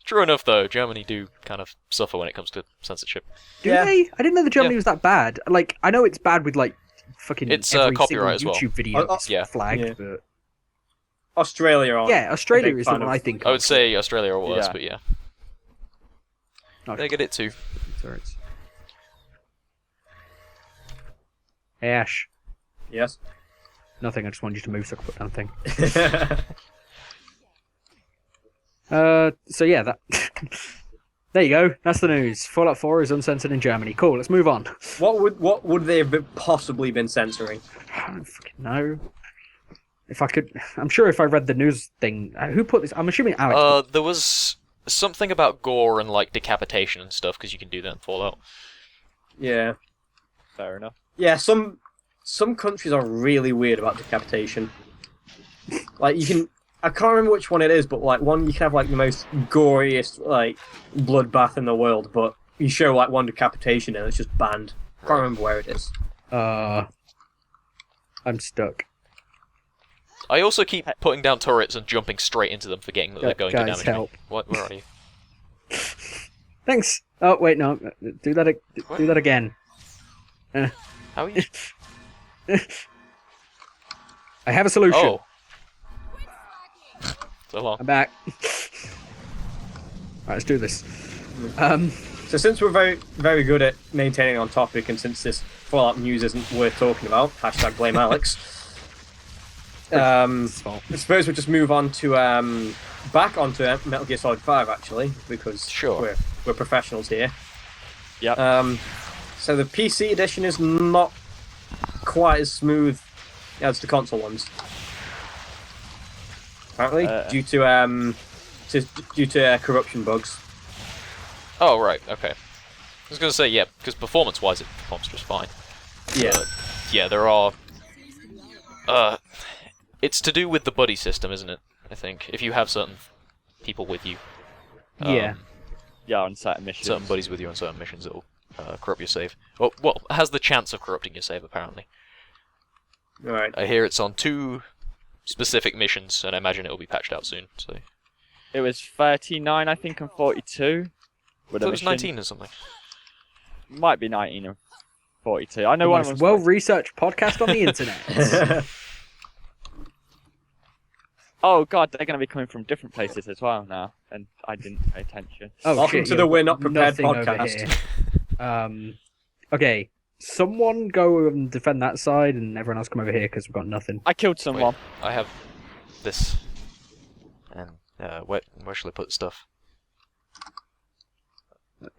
S3: True enough, though, Germany do kind of suffer when it comes to censorship.
S1: do they? I didn't know that Germany was that bad. Like, I know it's bad with like fucking
S3: It's,
S1: every
S3: copyright
S1: single
S3: as
S1: YouTube video
S3: Yeah.
S1: flagged,
S2: Yeah.
S1: but
S2: Australia on.
S1: yeah, Australia
S2: big
S1: is the
S2: fan
S1: one
S2: of-
S1: I think.
S3: I would say Australia or worse,
S4: Yeah.
S3: but yeah.
S1: Okay.
S3: They get it too.
S1: Sorry, it's- Hey Ash.
S2: Yes.
S1: Nothing. I just wanted you to move so I could put down the thing. So yeah, that. There you go. That's the news. Fallout 4 is uncensored in Germany. Cool. Let's move on.
S2: What would they have possibly been censoring?
S1: I don't fucking know. If I could, I'm sure if I read the news thing, who put this? I'm assuming Alex.
S3: There was something about gore and like decapitation and stuff because you can do that in Fallout.
S2: Yeah.
S4: Fair enough.
S2: Yeah. Some countries are really weird about decapitation. Like you can. I can't remember which one it is, but like one you can have like the most goriest like bloodbath in the world, but you show like one decapitation and it's just banned. I can't remember where it is.
S1: I'm stuck.
S3: I also keep putting down turrets and jumping straight into them, forgetting that they're going to
S1: Guys,
S3: damage
S1: help.
S3: me. What? Where are you?
S1: Thanks. Oh wait, no. Do that. Do that again.
S3: How are you?
S1: I have a solution.
S3: Oh. So long.
S1: I'm back. Right, let's do this.
S2: So since we're very, very good at maintaining on topic, and since this Fallout news isn't worth talking about, hashtag blame Alex. I suppose we'll just move on to back onto Metal Gear Solid 5 actually, because
S3: Sure.
S2: we're professionals here.
S4: Yep.
S2: So the PC edition is not quite as smooth as the console ones. Apparently, due to corruption bugs.
S3: Oh, right, okay. I was going to say, yeah, because performance-wise it performs just fine.
S2: Yeah.
S3: But, yeah, there are... it's to do with the buddy system, isn't it? I think. If you have certain people with you.
S1: Yeah.
S4: Yeah, on certain missions.
S3: Certain buddies with you on certain missions, it'll corrupt your save. Well, it has the chance of corrupting your save, apparently.
S2: Alright.
S3: I hear it's on 2 specific missions, and I imagine it'll be patched out soon, so...
S4: It was 39, I think, and 42.
S3: I thought it was 19 or something.
S4: Might be 19 and 42. I know one of them.
S1: Well-researched podcast on the internet.
S4: Oh god, they're going to be coming from different places as well now, and I didn't pay attention.
S1: Oh,
S2: Welcome
S1: shit,
S2: to the
S1: you've
S2: We're
S1: got
S2: Not Prepared
S1: nothing over
S2: podcast.
S1: here. Okay, someone go and defend that side, and everyone else come over here because we've got nothing.
S4: I killed someone.
S3: Wait, I have this. And where shall I put the stuff?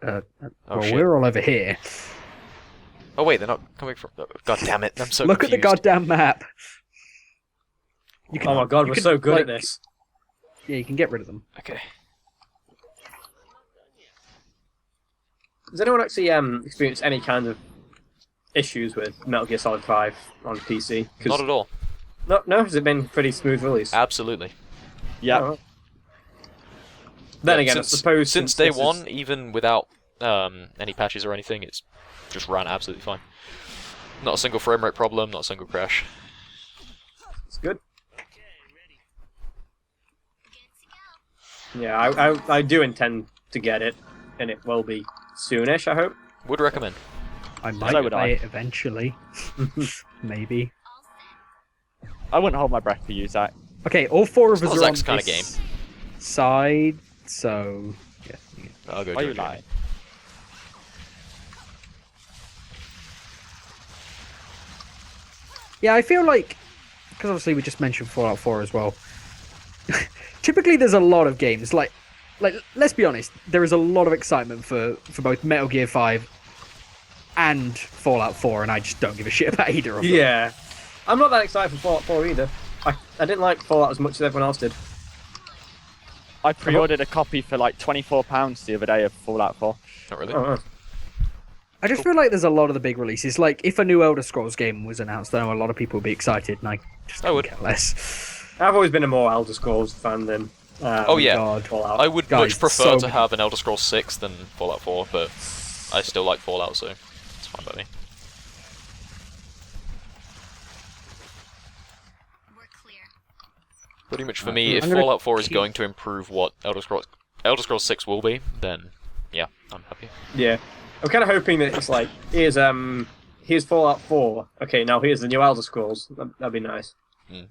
S1: Well,
S3: shit.
S1: we're all over here.
S3: Oh wait, they're not coming from... Oh, god damn it, I'm so
S1: Look
S3: confused.
S1: at the goddamn map. You
S2: Oh my god,
S1: you
S2: we're
S1: can,
S2: so good
S1: like,
S2: at this.
S1: Yeah, you can get rid of them.
S3: Okay.
S2: Has anyone actually experienced any kind of issues with Metal Gear Solid 5 on PC?
S3: Not at all.
S2: No, has it been pretty smooth release?
S3: Absolutely.
S4: Yeah.
S2: Oh. Then
S3: Yeah,
S2: again,
S3: since,
S2: I suppose
S3: since day
S2: this is-
S3: one, even without any patches or anything, it's just ran absolutely fine. Not a single frame rate problem, not a single crash.
S2: It's good. Yeah, I do intend to get it, and it will be soonish, I hope.
S3: Would recommend.
S1: I might
S4: So would I.
S1: play it eventually. Maybe.
S4: I wouldn't hold my breath to use that.
S1: Okay, all 4 of
S3: It's
S1: us
S3: not
S1: are on
S3: Zach's kinda
S1: this side, so... Yeah.
S3: I'll go
S4: Why are you
S3: Jojo.
S4: lying?
S1: Yeah, I feel like... Because obviously we just mentioned Fallout 4 as well. Typically there's a lot of games, like, let's be honest, there is a lot of excitement for both Metal Gear 5 and Fallout 4, and I just don't give a shit about either of them.
S2: Yeah. I'm not that excited for Fallout 4 either. I didn't like Fallout as much as everyone else did.
S4: I pre-ordered a copy for like £24 the other day of Fallout 4.
S3: Not really.
S2: Oh,
S1: I just feel like there's a lot of the big releases. Like, if a new Elder Scrolls game was announced, I know a lot of people would be excited, and I just
S3: would.
S1: care less.
S2: I've always been a more Elder Scrolls fan than
S3: Oh yeah,
S1: God.
S2: Fallout.
S3: I would
S1: Guys,
S3: much prefer
S1: so
S3: to
S1: many-
S3: have an Elder Scrolls 6 than Fallout 4, but I still like Fallout, so it's fine by me.
S5: We're clear.
S3: Pretty much for me, if
S1: I'm gonna
S3: Fallout 4 is
S1: keep-
S3: going to improve what Elder Scrolls 6 will be, then yeah, I'm happy.
S2: Yeah. I'm kind of hoping that it's like, here's Fallout 4. Okay, now here's the new Elder Scrolls. That'd be nice.
S3: Mm.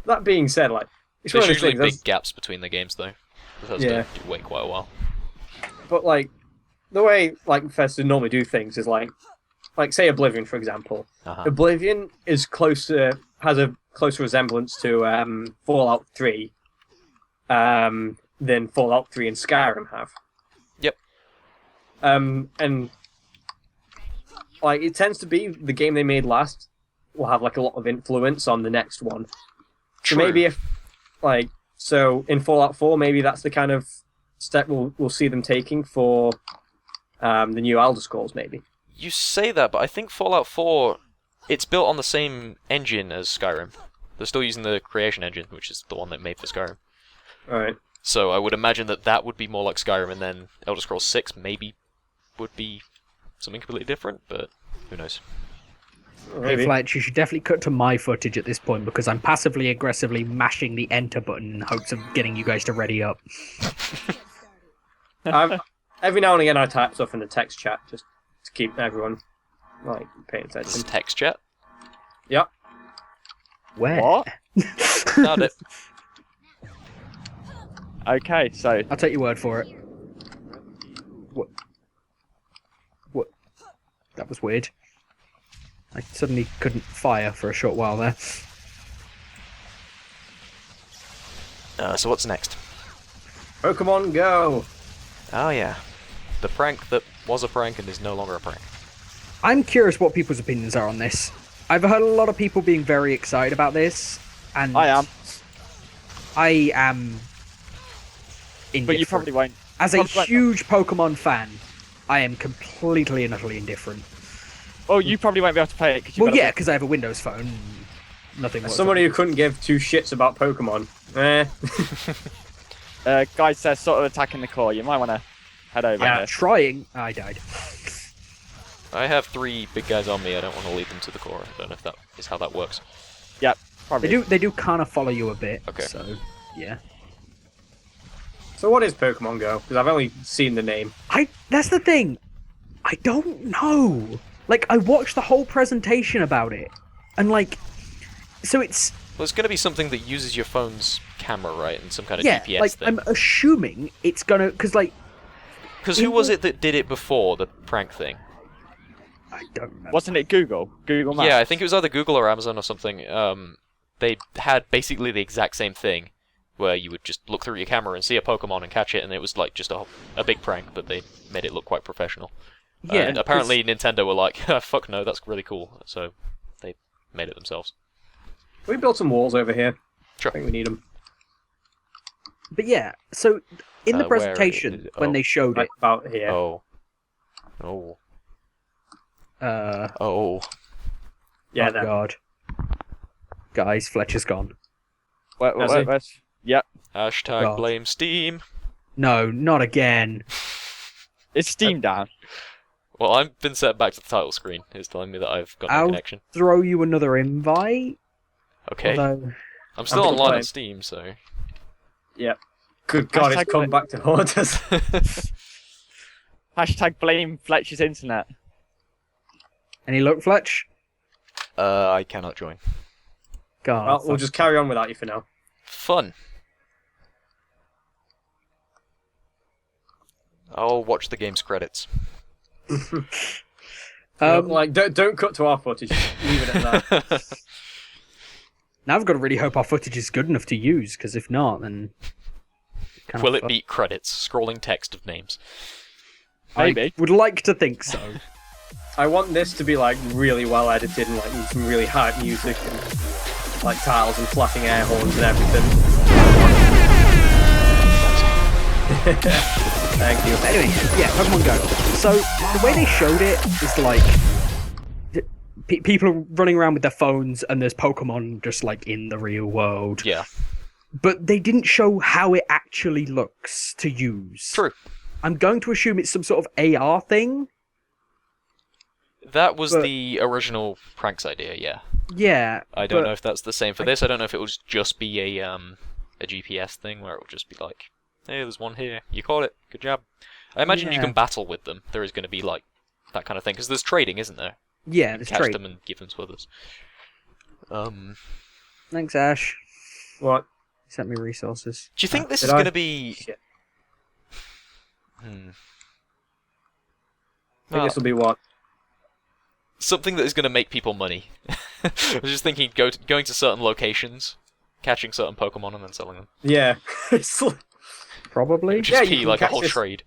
S2: That being said, like, it's one
S3: There's
S2: of those
S3: usually
S2: things.
S3: big gaps between the games, though. It has
S2: Yeah.
S3: to wait quite a while.
S2: But like, the way like Bethesda normally do things is like, like say Oblivion, for example.
S3: Uh-huh.
S2: Oblivion is has a closer resemblance to Fallout 3 than Fallout 3 and Skyrim have.
S3: Yep.
S2: And like it tends to be the game they made last will have like a lot of influence on the next one. So
S3: True.
S2: maybe so in Fallout 4, maybe that's the kind of step we'll see them taking for the new Elder Scrolls, maybe.
S3: You say that, but I think Fallout 4, it's built on the same engine as Skyrim. They're still using the creation engine, which is the one that made for Skyrim.
S2: Alright.
S3: So I would imagine that would be more like Skyrim, and then Elder Scrolls 6 maybe would be something completely different, but who knows.
S1: Hey,
S2: Maybe.
S1: Fletch, you should definitely cut to my footage at this point because I'm passively aggressively mashing the enter button in hopes of getting you guys to ready up.
S2: Every now and again I type stuff in the text chat just to keep everyone like paying
S3: This is
S2: attention.
S3: text chat.
S2: Yep.
S1: Where?
S4: What?
S3: Found it.
S4: Okay, so
S1: I'll take your word for it. What? What? That was weird. I suddenly couldn't fire for a short while there.
S3: So what's next?
S2: Pokemon Go!
S3: Oh yeah. The prank that was a prank and is no longer a prank.
S1: I'm curious what people's opinions are on this. I've heard a lot of people being very excited about this, and
S4: I am.
S1: I am indifferent.
S4: But you probably won't.
S1: As a
S4: probably won't.
S1: huge Pokemon fan, I am completely and utterly indifferent.
S4: Oh, you probably won't be able to play it because
S1: Well, yeah, because I have a Windows phone. Nothing.
S2: As somebody who couldn't give two shits about Pokemon.
S4: guys, they're sort of attacking the core. You might want to head over.
S1: I'm
S4: here.
S1: trying. I died.
S3: I have 3 big guys on me, I don't want to lead them to the core. I don't know if that is how that works.
S4: Yep, probably.
S1: They do kind of follow you a bit.
S3: Okay.
S1: So, yeah.
S2: So what is Pokemon Go? Because I've only seen the name.
S1: That's the thing. I don't know. Like, I watched the whole presentation about it, and like, so it's
S3: Well, it's going to be something that uses your phone's camera, right? And some kind of
S1: yeah.
S3: GPS
S1: Like,
S3: thing.
S1: I'm assuming it's gonna because like
S3: Because who was it that did it before, the prank thing?
S1: I don't remember.
S4: Wasn't it Google? Google Maps?
S3: Yeah, I think it was either Google or Amazon or something. They had basically the exact same thing, where you would just look through your camera and see a Pokemon and catch it, and it was like just a big prank, but they made it look quite professional.
S1: Yeah,
S3: and apparently Nintendo were like, fuck no, that's really cool, so they made it themselves.
S2: We built some walls over here.
S3: Sure.
S2: I think we need them.
S1: But yeah, so in the
S3: Where
S1: presentation
S3: is it?
S1: when
S3: Oh.
S1: they showed
S2: Right
S1: it,
S2: about here.
S3: Oh. Oh.
S2: Yeah,
S1: oh
S2: there.
S1: god, guys, Fletcher's gone.
S2: Has he?
S4: Where's... Yep.
S3: Hashtag
S1: God.
S3: blame Steam.
S1: No, not again.
S4: Is Steam down?
S3: Well, I've been set back to the title screen. It's telling me that I've got no
S1: I'll
S3: connection.
S1: throw you another invite.
S3: Okay.
S1: Although,
S3: I'm still
S2: I'm
S3: online
S2: playing.
S3: on Steam, so...
S2: Yep. Good God,
S4: Hashtag
S2: it's come back to haunt us.
S4: Hashtag blame Fletcher's internet.
S1: any luck, Fletch?
S3: I cannot join.
S1: God,
S2: Well, we'll just carry on without you for now.
S3: Fun. I'll watch the game's credits.
S2: Like, don't cut to our footage. Leave it at that.
S1: now I've got to really hope our footage is good enough to use, because if not, then kind
S3: Will it beat credits? Scrolling text of names.
S4: Maybe.
S1: I would like to think so.
S2: I want this to be like really well edited and like with some really hype music and like tiles and flapping air horns and everything. Thank you.
S1: Anyway, yeah, Pokemon Go. So the way they showed it is like people are running around with their phones, and there's Pokemon just like in the real world.
S3: Yeah.
S1: But they didn't show how it actually looks to use.
S3: True.
S1: I'm going to assume it's some sort of AR thing.
S3: That was
S1: But-
S3: the original pranks idea, yeah.
S1: Yeah.
S3: I don't
S1: but-
S3: know if that's the same for this. I don't know if it will just be a GPS thing where it will just be like, hey, there's one here. You caught it. Good job. I imagine you
S1: Yeah.
S3: can battle with them. There is going to be like that kind of thing because there's trading, isn't there?
S1: Yeah,
S3: You
S1: there's
S3: catch
S1: trade.
S3: them and give them to others.
S1: Thanks, Ash.
S2: What?
S1: Sent me resources.
S3: Do you think this
S2: Did
S3: is
S2: I?
S3: going to be?
S2: Shit.
S3: Hmm.
S2: I think this will be what?
S3: something that is going to make people money. I was just thinking going to certain locations, catching certain Pokemon, and then selling them.
S2: Yeah. It's like-
S1: Probably.
S3: Which
S2: Yeah,
S3: is
S2: you
S3: key,
S2: can
S3: like a
S2: catch
S3: whole
S2: this-
S3: trade.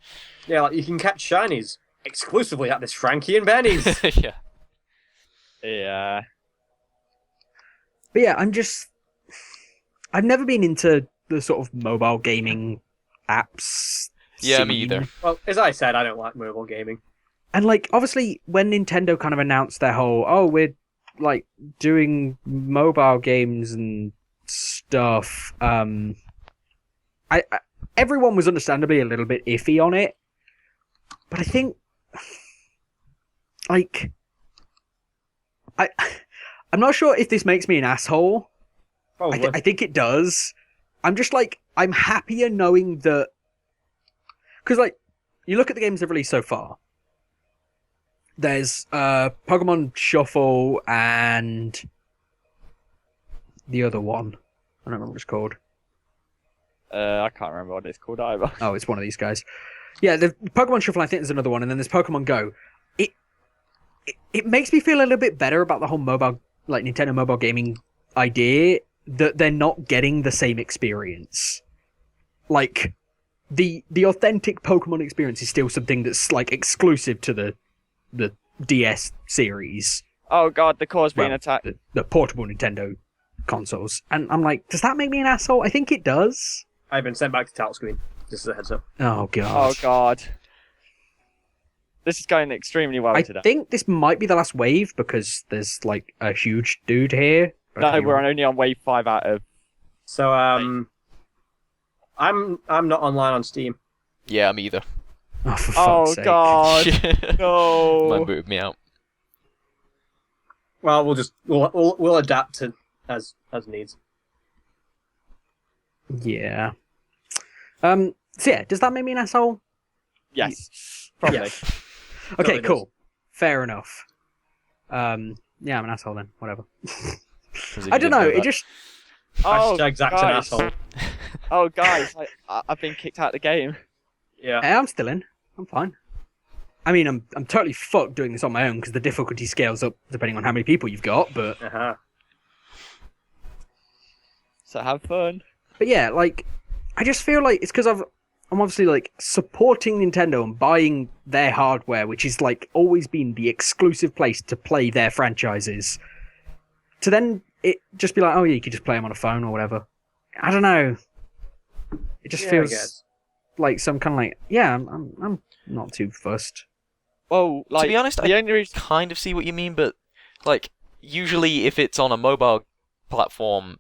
S2: yeah, like you can catch shinies exclusively at this Frankie and Benny's.
S3: Yeah.
S4: Yeah.
S1: But yeah, I've never been into the sort of mobile gaming apps.
S3: Yeah, me
S1: scene.
S3: either.
S2: Well, as I said, I don't like mobile gaming.
S1: And like, obviously, when Nintendo kind of announced their whole, oh, we're like doing mobile games and stuff, I everyone was understandably a little bit iffy on it. But I think, like, I'm not sure if this makes me an asshole.
S2: Probably.
S1: I think it does. I'm just like, I'm happier knowing that. Because, like, you look at the games they've released so far. There's Pokemon Shuffle and the other one. I don't remember what it's called.
S4: I can't remember what it's called either.
S1: Oh, it's one of these guys. Yeah, the Pokemon Shuffle, I think there's another one, and then there's Pokemon Go. It makes me feel a little bit better about the whole mobile, like Nintendo mobile gaming idea, that they're not getting the same experience. Like, the authentic Pokemon experience is still something that's like exclusive to the DS series,
S4: Oh god, the core's being
S1: Well,
S4: attacked.
S1: the portable Nintendo consoles. And I'm like, does that make me an asshole? I think it does.
S2: I've been sent back to title screen. Just as a heads up.
S1: Oh god.
S4: Oh god. This is going extremely well
S1: I
S4: today.
S1: think this might be the last wave because there's like a huge dude here.
S4: No, we're only on wave 5 out of...
S2: So I'm not online on Steam.
S3: Yeah, me either.
S1: Oh, for
S4: Oh
S1: fuck's sake.
S4: god.
S3: Mine
S4: No.
S3: booted me out.
S2: Well, we'll adapt to as needs.
S1: Yeah. So yeah, does that make me an asshole?
S4: Yes. Probably.
S2: Yeah.
S1: Okay,
S2: Totally does.
S1: cool. Fair enough. Yeah, I'm an asshole then. Whatever.
S3: As if
S1: I
S3: you
S1: don't
S3: didn't
S1: know.
S3: that.
S1: It just
S4: Oh,
S2: Hashtag Zach's an
S4: guys.
S2: asshole.
S4: Oh, guys. I've been kicked out of the game.
S2: Yeah.
S1: Hey, I'm still in. I'm fine. I mean, I'm totally fucked doing this on my own because the difficulty scales up depending on how many people you've got. But
S2: Uh-huh.
S4: So have fun.
S1: yeah, like I just feel like it's because I'm obviously like supporting Nintendo and buying their hardware, which is like always been the exclusive place to play their franchises. To then it just be like, oh yeah, you could just play them on a phone or whatever. I don't know. It just
S2: Yeah, I
S1: feels
S2: guess.
S1: like some kind of like, yeah, I'm not too fussed.
S4: Well, like,
S3: to be honest,
S4: the
S3: I
S4: only reason...
S3: kind of see what you mean, but like usually if it's on a mobile platform,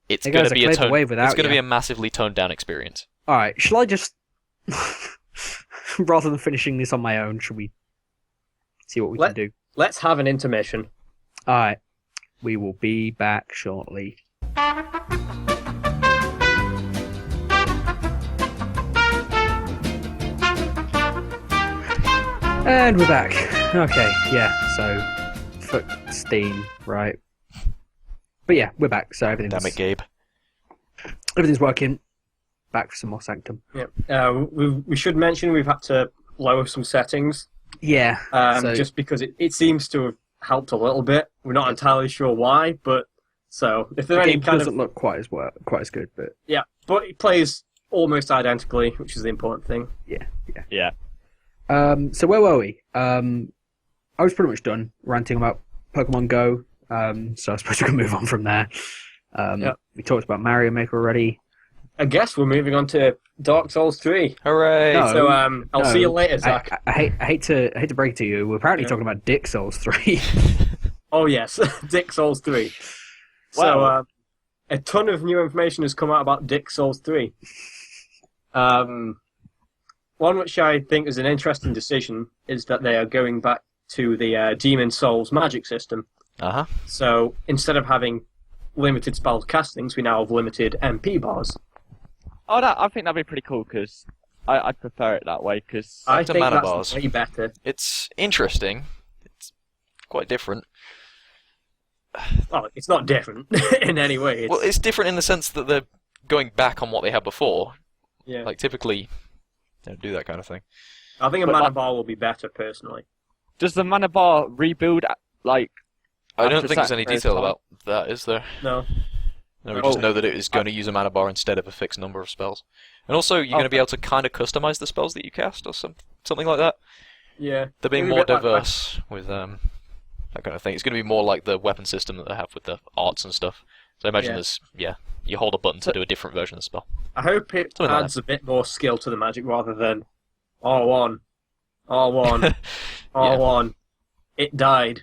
S3: it's
S1: Hey
S3: going
S1: guys,
S3: to
S1: I
S3: be a
S1: cleared the
S3: tone.
S1: way
S3: It's
S1: without
S3: going to be
S1: you.
S3: a massively toned down experience.
S1: All right, shall I just rather than finishing this on my own, should we see what we can do?
S2: Let's have an intermission.
S1: All right, we will be back shortly. And we're back. Okay, yeah, so fuck Steam, right? But yeah, we're back, so
S3: Damn it, Gabe.
S1: everything's working. Back for some more Sanctum.
S2: Yeah. We should mention we've had to lower some settings
S1: Yeah, so
S2: just because it seems to have helped a little bit. We're not entirely sure why, but so if
S1: the
S2: there are any
S1: game
S2: kind
S1: doesn't
S2: of
S1: look quite as good, but
S2: yeah, but it plays almost identically, which is the important thing.
S4: Yeah.
S1: So where were we? I was pretty much done ranting about Pokemon Go. So I suppose we can move on from there.
S2: Yep.
S1: We talked about Mario Maker already.
S2: I guess we're moving on to Dark Souls 3.
S3: Hooray!
S1: No.
S2: So I'll see you
S1: No,
S2: later, Zach.
S1: I hate to break it to you. We're apparently
S2: Yeah.
S1: talking about Dick Souls 3.
S2: Oh yes, Dick Souls 3. So
S4: Wow.
S2: a ton of new information has come out about Dick Souls 3. One which I think is an interesting decision is that they are going back to the Demon Souls magic system.
S3: Uh-huh.
S2: So instead of having limited spell castings, we now have limited MP bars.
S4: Oh, I think that'd be pretty cool, because I'd prefer it that way, because...
S2: I
S3: to
S2: think
S3: mana
S2: that's
S3: bars.
S2: way better.
S3: It's interesting. It's quite different.
S2: Well, it's not different in any way. It's,
S3: Well, it's different in the sense that they're going back on what they had before.
S2: yeah.
S3: Like, typically, they don't do that kind of thing.
S2: I think a
S4: but
S2: mana
S4: like-
S2: bar will be better, personally.
S4: Does the mana bar rebuild like?
S3: I don't
S4: after
S3: think there's any
S4: sacrifice
S3: detail
S4: time?
S3: about that, is there?
S2: No.
S3: No, we just know that it is going to use a mana bar instead of a fixed number of spells. And also, you're going to be able to kind of customize the spells that you cast, or something like that.
S2: Yeah.
S3: They're being
S2: Maybe a
S3: more
S2: bit like
S3: diverse with that kind of thing. It's going to be more like the weapon system that they have with the arts and stuff. So I imagine you hold a button to do a different version of the spell.
S2: I hope it
S3: Something like
S2: adds a bit more skill to the magic rather than R1, R1, R1. It died.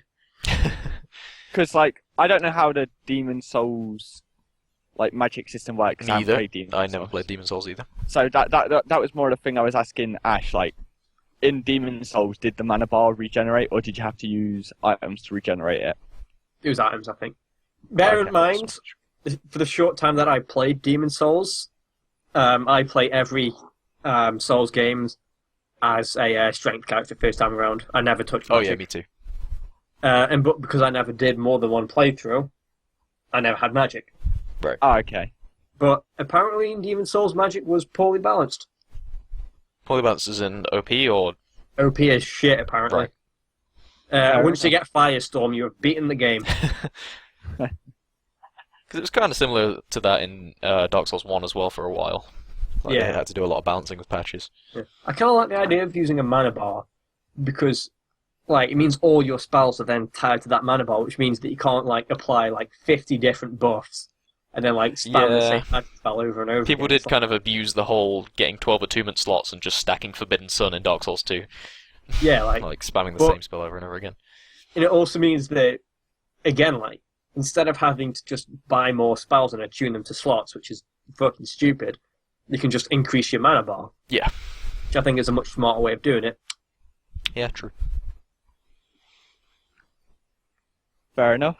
S4: Because like I don't know how the Demon Souls like magic system works. 'Cause I haven't
S3: Neither.
S4: played Demon
S3: I never
S4: Souls.
S3: played Demon Souls either.
S4: So that was more of the thing I was asking Ash. Like in Demon Souls, did the mana bar regenerate, or did you have to use items to regenerate it?
S2: It was items, I think. Bear in
S3: Okay,
S2: mind, for the short time that I played Demon Souls, I play every Souls games as a strength character first time around. I never touched
S3: Oh
S2: magic.
S3: yeah, me too.
S2: But because I never did more than one playthrough, I never had magic.
S4: Oh, okay.
S2: But apparently in Demon Souls, magic was poorly balanced.
S3: Poorly balanced is in OP or
S2: OP as shit, apparently.
S3: Right.
S2: Once you get Firestorm, you have beaten the game.
S3: because it was kind of similar to that in Dark Souls 1 as well for a while. Like
S2: Yeah.
S3: they had to do a lot of balancing with patches.
S2: Yeah. I kind of like the idea of using a mana bar because, like, it means all your spells are then tied to that mana bar, which means that you can't like apply like 50 different buffs and then like spam the same magic spell over and over.
S3: People
S2: again.
S3: did kind of abuse the whole getting 12 attunement slots and just stacking Forbidden Sun in Dark Souls 2.
S2: Yeah, like,
S3: Like spamming the
S2: but-
S3: same spell over and over again.
S2: and it also means that, again, like, instead of having to just buy more spells and attune them to slots, which is fucking stupid, you can just increase your mana bar.
S3: Yeah.
S2: Which I think is a much smarter way of doing it.
S3: Yeah, true.
S4: Fair enough.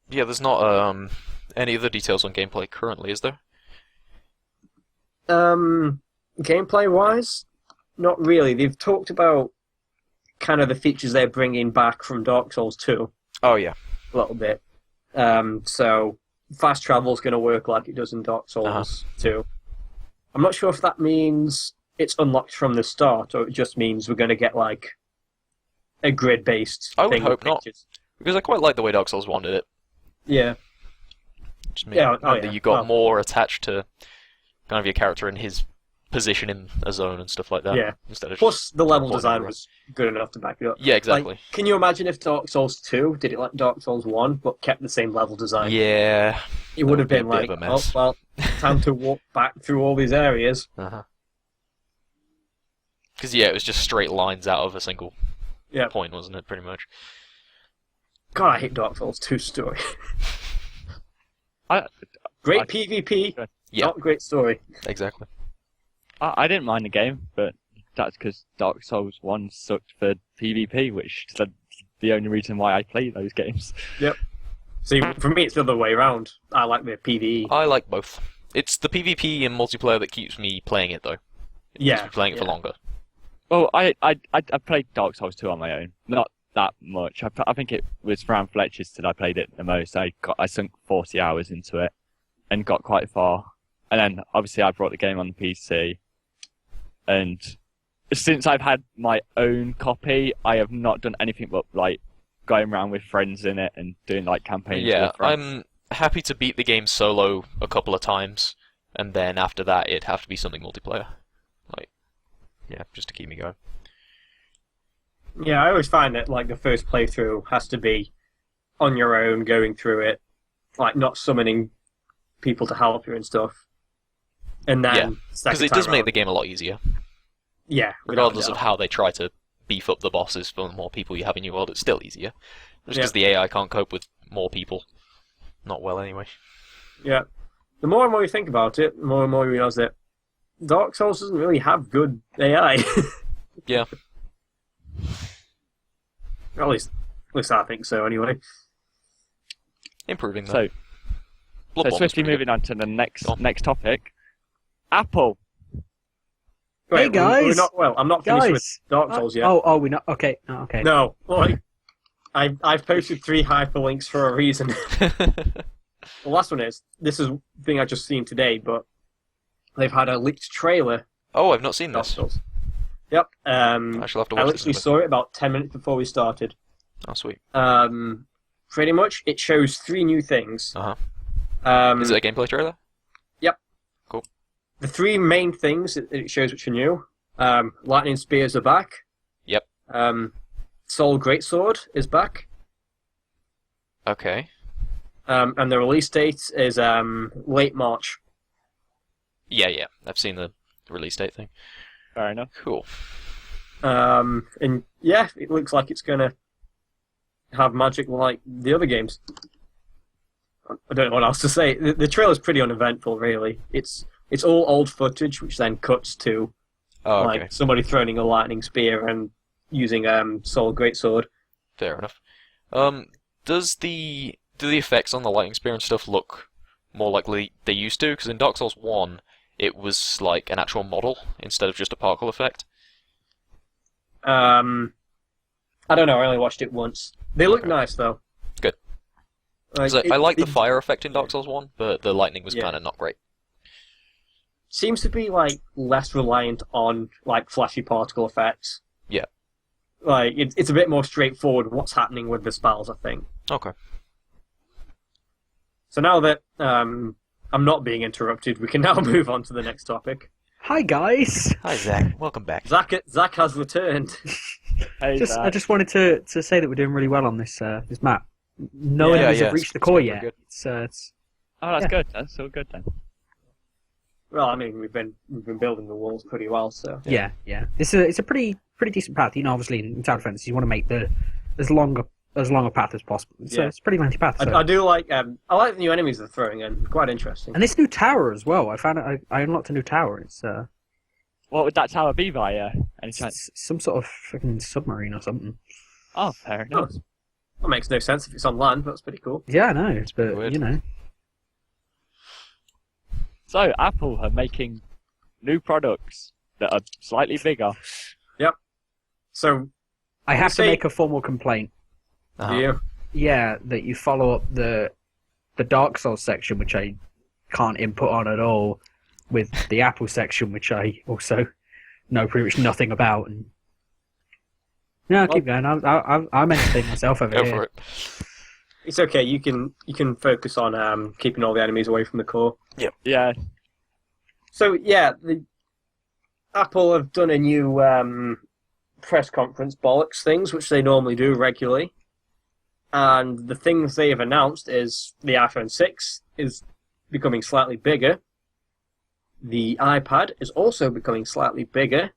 S3: Yeah, there's not any other details on gameplay currently, is there?
S2: Gameplay wise, not really. They've talked about kind of the features they're bringing back from Dark Souls 2
S3: Oh yeah.
S2: a little bit. So fast travel is going to work like it does in Dark Souls 2. I'm not sure if that means it's unlocked from the start or it just means we're going to get like a grid-based
S3: I would
S2: thing with
S3: hope not.
S2: pictures.
S3: Because I quite like the way Dark Souls 1 did it.
S2: Yeah.
S3: Just meant
S2: Yeah, oh,
S3: that
S2: yeah.
S3: you got
S2: Well-
S3: more attached to kind of your character and his position in a zone and stuff like that.
S2: Yeah.
S3: Instead of
S2: Plus, the level
S3: What
S2: design
S3: number?
S2: was good enough to back it up.
S3: Yeah, exactly.
S2: Like, can you imagine if Dark Souls 2 did it like Dark Souls 1 but kept the same level design?
S3: Yeah.
S2: It would have
S3: That
S2: been
S3: would be a
S2: like,
S3: bit of a
S2: oh,
S3: mess.
S2: well, time to walk back through all these areas.
S3: Because yeah, it was just straight lines out of a single
S2: Yeah.
S3: point, wasn't it? Pretty much.
S2: God, I hate Dark Souls 2 story.
S4: I
S2: Great PvP,
S3: Yeah.
S2: not great story.
S3: Exactly.
S4: I didn't mind the game, but that's because Dark Souls 1 sucked for PvP, which is the only reason why I play those games.
S2: See, for me, it's the other way around. I like the PvE.
S3: I like both. It's the PvP and multiplayer that keeps me playing it, though. It
S2: Yeah,
S3: keeps me playing it for
S2: yeah.
S3: longer.
S4: Well, I played Dark Souls 2 on my own. Not that much. I think it was Fran Fletcher's that I played it the most. I sunk 40 hours into it and got quite far. And then, obviously, I brought the game on the PC. And since I've had my own copy, I have not done anything but, like, going around with friends in it and doing, like, campaigns
S3: Yeah,
S4: with friends.
S3: I'm happy to beat the game solo a couple of times, and then after that, it'd have to be something multiplayer. Like, yeah, just to keep me going.
S2: Yeah, I always find that like the first playthrough has to be on your own, going through it, like not summoning people to help you and stuff. And then
S3: Yeah, because it does make the
S2: game.
S3: game a lot easier.
S2: Yeah,
S3: Regardless of
S2: without a
S3: how they try to beef up the bosses for the more people you have in your world, it's still easier. Just
S2: Yeah.
S3: because the AI can't cope with more people. Not well, anyway.
S2: doubt. Yeah. The more and more you think about it, the more and more you realize that Dark Souls doesn't really have good AI.
S3: Yeah.
S2: at least I think so. Anyway.
S3: Improving, though.
S4: So
S3: Bloodborne was
S4: swiftly
S3: pretty
S4: moving on to the next
S3: Go on.
S4: topic. Apple.
S2: Wait,
S1: guys!
S2: we're not, well, I'm not finished with
S1: Guys!
S2: Dark Souls yet.
S1: Oh, we're not. Okay. Oh, okay.
S2: No, like, I've posted 3 hyperlinks for a reason.
S3: good.
S2: The last one is, this is a thing I just seen today, but they've had a leaked trailer
S3: Oh, I've not seen
S2: of Dark
S3: this.
S2: Souls. Yep.
S3: I shall have to
S2: I
S3: watch
S2: literally
S3: this.
S2: saw it about 10 minutes before we started.
S3: Oh, sweet.
S2: Pretty much, it shows 3 new things.
S3: Uh-huh. Is it a gameplay trailer?
S2: Yep.
S3: Cool.
S2: The 3 main things that it shows which are new. Lightning Spears are back.
S3: Yep.
S2: Soul Greatsword is back.
S3: Okay.
S2: And the release date is late March.
S3: Yeah. I've seen the release date thing.
S4: Fair enough.
S3: Cool.
S2: And yeah, it looks like it's gonna have magic like the other games. I don't know what else to say. The trailer's pretty uneventful, really. It's all old footage, which then cuts to
S3: Oh, okay.
S2: like somebody throwing a lightning spear and using Soul Greatsword.
S3: Fair enough. Do the effects on the lightning spear and stuff look more like they used to? Because in Dark Souls 1, it was like an actual model instead of just a particle effect.
S2: I don't know. I only watched it once. They look
S3: Okay.
S2: nice though.
S3: Good.
S2: Like,
S3: 'Cause I like the fire effect in Dark Souls 1, but the lightning was
S2: Yeah.
S3: kind of not great.
S2: Seems to be like less reliant on like flashy particle effects.
S3: Yeah.
S2: Like it's a bit more straightforward what's happening with the spells, I think.
S3: Okay.
S2: So now that I'm not being interrupted, we can now move on to the next topic.
S1: Hi guys.
S3: Hi, Zach. Welcome back.
S2: Zach has returned.
S4: Hey,
S1: I just wanted to say that we're doing really well on this this map. No
S2: Yeah,
S1: enemies
S3: yeah,
S1: have reached the
S3: it's
S1: core
S3: been
S1: yet.
S3: pretty
S1: It's
S4: Oh, that's
S1: Yeah.
S4: good. That's all good then.
S2: Well, I mean, we've been building the walls pretty well, so
S1: yeah. It's a pretty decent path. You know, obviously in tower defense, you want to make the as long a path as possible. So
S2: Yeah.
S1: it's a pretty lengthy path. So.
S2: I do like I like the new enemies they're throwing in. Quite interesting.
S1: And this new tower as well. I found I unlocked a new tower. It's
S4: What would that tower be via? Any chance?
S1: some sort of freaking submarine or something.
S4: Oh, fair
S2: Oh,
S4: enough.
S2: that makes no sense if it's on land, but that's pretty cool.
S1: Yeah, I know. But
S3: Weird.
S1: you know,
S4: So, Apple are making new products that are slightly bigger.
S2: So,
S1: I have to
S2: say-
S1: make a formal complaint.
S3: Uh-huh.
S2: yeah,
S1: Yeah, that you follow up the Dark Souls section, which I can't input on at all, with the Apple section, which I also know pretty much nothing about. And no, keep going. I'm entertaining myself over
S3: Go
S1: here.
S3: for it.
S2: it's okay. You can focus on keeping all the enemies away from the core.
S4: Yeah,
S2: So yeah, the Apple have done a new press conference bollocks things, which they normally do regularly. And the things they have announced is the iPhone 6 is becoming slightly bigger. The iPad is also becoming slightly bigger.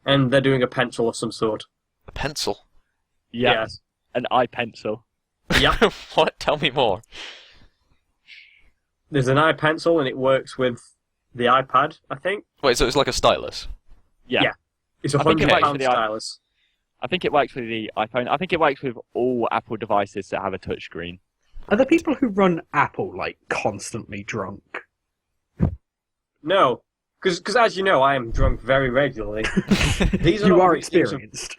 S2: And they're doing a pencil of some sort.
S3: A pencil.
S4: yeah. An iPencil.
S2: Yep.
S3: What? Tell me more.
S2: There's an iPencil and it works with the iPad, I think.
S3: Wait, so it's like a stylus?
S4: Yeah.
S2: Yeah. It's a
S4: I think it
S2: £100
S4: works with the
S2: stylus.
S4: I think it works with the iPhone. I think it works with all Apple devices that have a touchscreen.
S1: Are the people who run Apple like constantly drunk?
S2: No. Because as you know, I am drunk very regularly. These
S1: You
S2: not
S1: are
S2: really things of-
S1: experienced.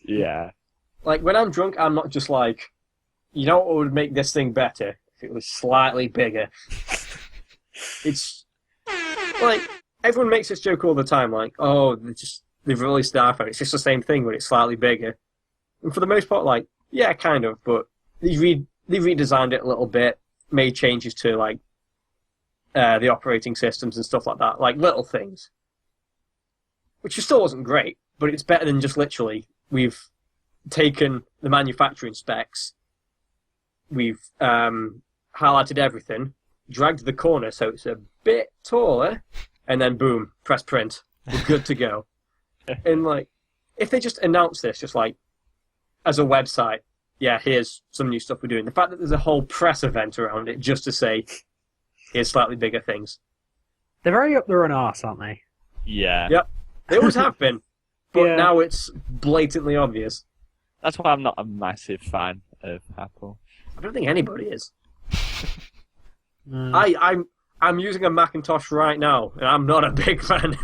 S4: Yeah.
S2: Like, when I'm drunk, I'm not just like, you know what would make this thing better? If it was slightly bigger. It's, like, everyone makes this joke all the time, like, oh, they've released the iPhone, it's just the same thing, but it's slightly bigger. And for the most part, like, yeah, kind of, but they've redesigned it a little bit, made changes to, like, the operating systems and stuff like that, like, little things. Which still wasn't great, but it's better than just literally, we've taken the manufacturing specs, we've highlighted everything, dragged the corner so it's a bit taller, and then boom, press print. We're good to go. And like, if they just announce this, just like, as a website, yeah, here's some new stuff we're doing. The fact that there's a whole press event around it just to say, here's slightly bigger things.
S1: They're very up their own arse, aren't they?
S4: Yeah.
S2: Yep. They always have been, but
S1: Yeah.
S2: now it's blatantly obvious.
S4: That's why I'm not a massive fan of Apple.
S2: I don't think anybody is.
S1: Mm.
S2: I'm using a Macintosh right now, and I'm not a big fan.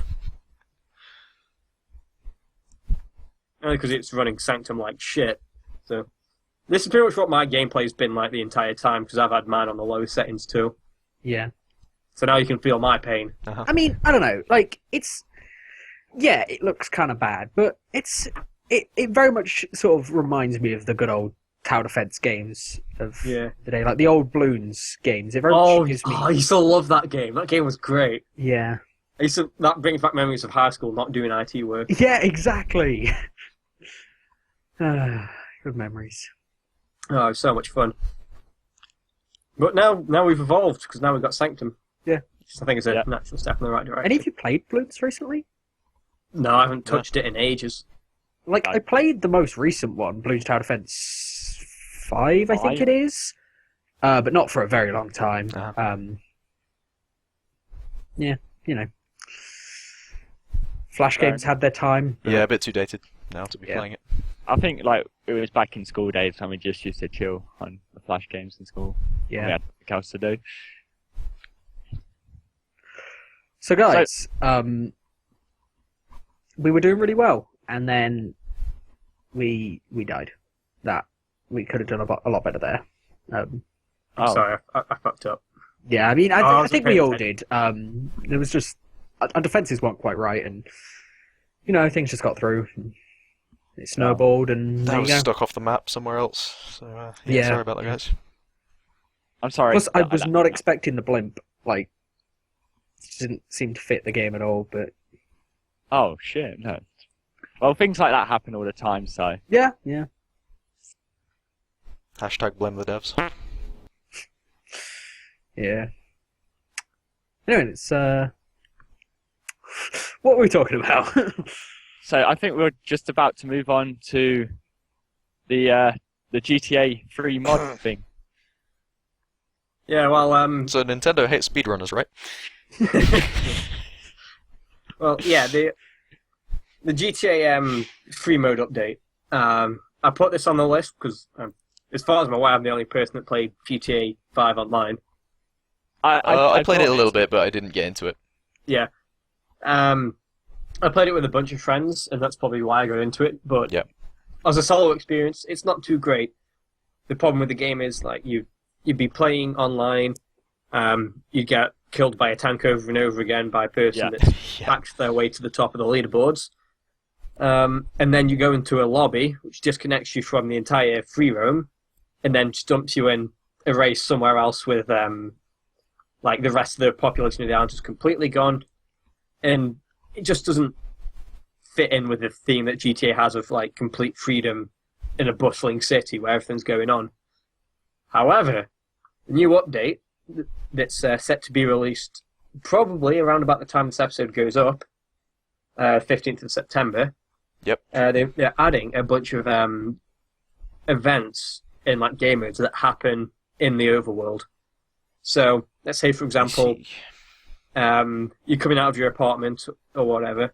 S2: Only because it's running Sanctum like shit. So this is pretty much what my gameplay's been like the entire time, because I've had mine on the low settings too.
S1: Yeah.
S2: So now you can feel my pain.
S1: I mean, I don't know. Like, it's yeah, it looks kind of bad, but it very much sort of reminds me of the good old tower defense games of
S2: Yeah.
S1: the day, like the old Bloons games. It very
S2: Oh,
S1: much gives me,
S2: I used to love that game. That game was great.
S1: yeah,
S2: That brings back memories of high school, not doing IT work.
S1: yeah, exactly. Good memories.
S2: Oh, it was so much fun. But now we've evolved, because now we've got Sanctum.
S1: Yeah.
S2: Which I think is a
S4: Yeah.
S2: natural step in the right direction.
S1: Any of you played Bloons recently?
S2: No, I haven't touched it in ages.
S1: Like, I played the most recent one, Bloons Tower Defense 5, I think
S4: 5?
S1: it is. But not for a very long time.
S3: Uh-huh.
S1: Yeah, you know. Flash games had their time. but-
S3: Yeah, a bit too dated now to be
S1: Yeah.
S3: playing it.
S4: I think like it was back in school days when we just used to chill on the Flash games in school.
S1: Yeah.
S4: We had nothing else to do.
S1: So guys, we were doing really well, and then we died. That we could have done a lot better there.
S2: I'm
S4: Oh.
S2: sorry, I fucked up.
S1: Yeah, I mean,
S2: I
S1: I
S2: wasn't
S1: think we
S2: paying
S1: all did. There was just our defenses weren't quite right, and you know things just got through. And it snowballed, and
S3: That
S1: there you
S3: was
S1: go.
S3: stuck off the map somewhere else. So
S1: Yeah.
S3: sorry about that, guys.
S4: I'm sorry.
S1: Plus, I
S4: that-
S1: was
S4: that-
S1: not expecting the blimp. Like, it didn't seem to fit the game at all. But
S4: Oh shit, no. Well, things like that happen all the time, so
S1: yeah.
S3: Hashtag blame the devs.
S1: Yeah. Anyway, it's what were we talking about?
S4: so I think we're just about to move on to the GTA 3 mod thing.
S2: Yeah, well,
S3: So Nintendo hates speedrunners, right?
S2: the GTA free mode update. I put this on the list because, as far as I'm aware, I'm the only person that played GTA 5 online.
S3: I played it a
S4: thought
S3: little bit, but I didn't get into it.
S2: Yeah. I played it with a bunch of friends, and that's probably why I got into it. But
S3: Yep.
S2: as a solo experience, it's not too great. The problem with the game is like you'd be playing online, you'd get killed by a tank over and over again by a person
S4: Yeah.
S2: that's
S3: Yeah.
S2: hacked their way to the top of the leaderboards. And then you go into a lobby, which disconnects you from the entire free roam, and then just dumps you in a race somewhere else with like the rest of the population of the island is completely gone, and it just doesn't fit in with the theme that GTA has of like complete freedom in a bustling city where everything's going on. However, the new update that's set to be released probably around about the time this episode goes up, 15th of September.
S3: Yep.
S2: They're adding a bunch of events in like game modes that happen in the overworld. So let's say, for example, you're coming out of your apartment or whatever,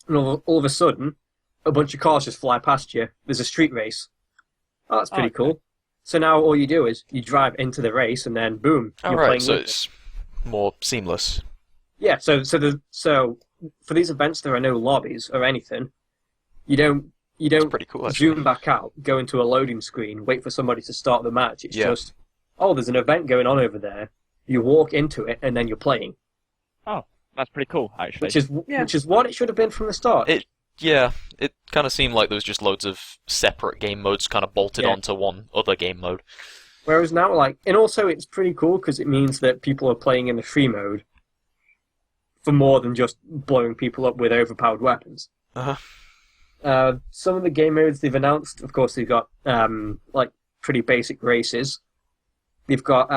S2: and all of a sudden, a bunch of cars just fly past you. There's a street race. Oh, that's pretty
S4: okay.
S2: cool. So now all you do is you drive into the race, and then boom, you're
S3: Alright,
S2: playing
S3: so
S2: with it.
S3: it's more seamless.
S2: Yeah. So for these events, there are no lobbies or anything. You don't
S3: It's pretty cool, actually.
S2: zoom back out, go into a loading screen, wait for somebody to start the match. It's
S3: Yeah.
S2: just, oh, there's an event going on over there. You walk into it, and then you're playing.
S4: That's pretty cool, actually.
S2: Which is what it should have been from the start.
S3: Yeah, it kind of seemed like there was just loads of separate game modes kind of bolted
S2: Yeah.
S3: onto one other game mode.
S2: Whereas now, like, and also it's pretty cool because it means that people are playing in the free mode for more than just blowing people up with overpowered weapons.
S3: Uh-huh.
S2: Some of the game modes they've announced, of course, they've got like pretty basic races. They've got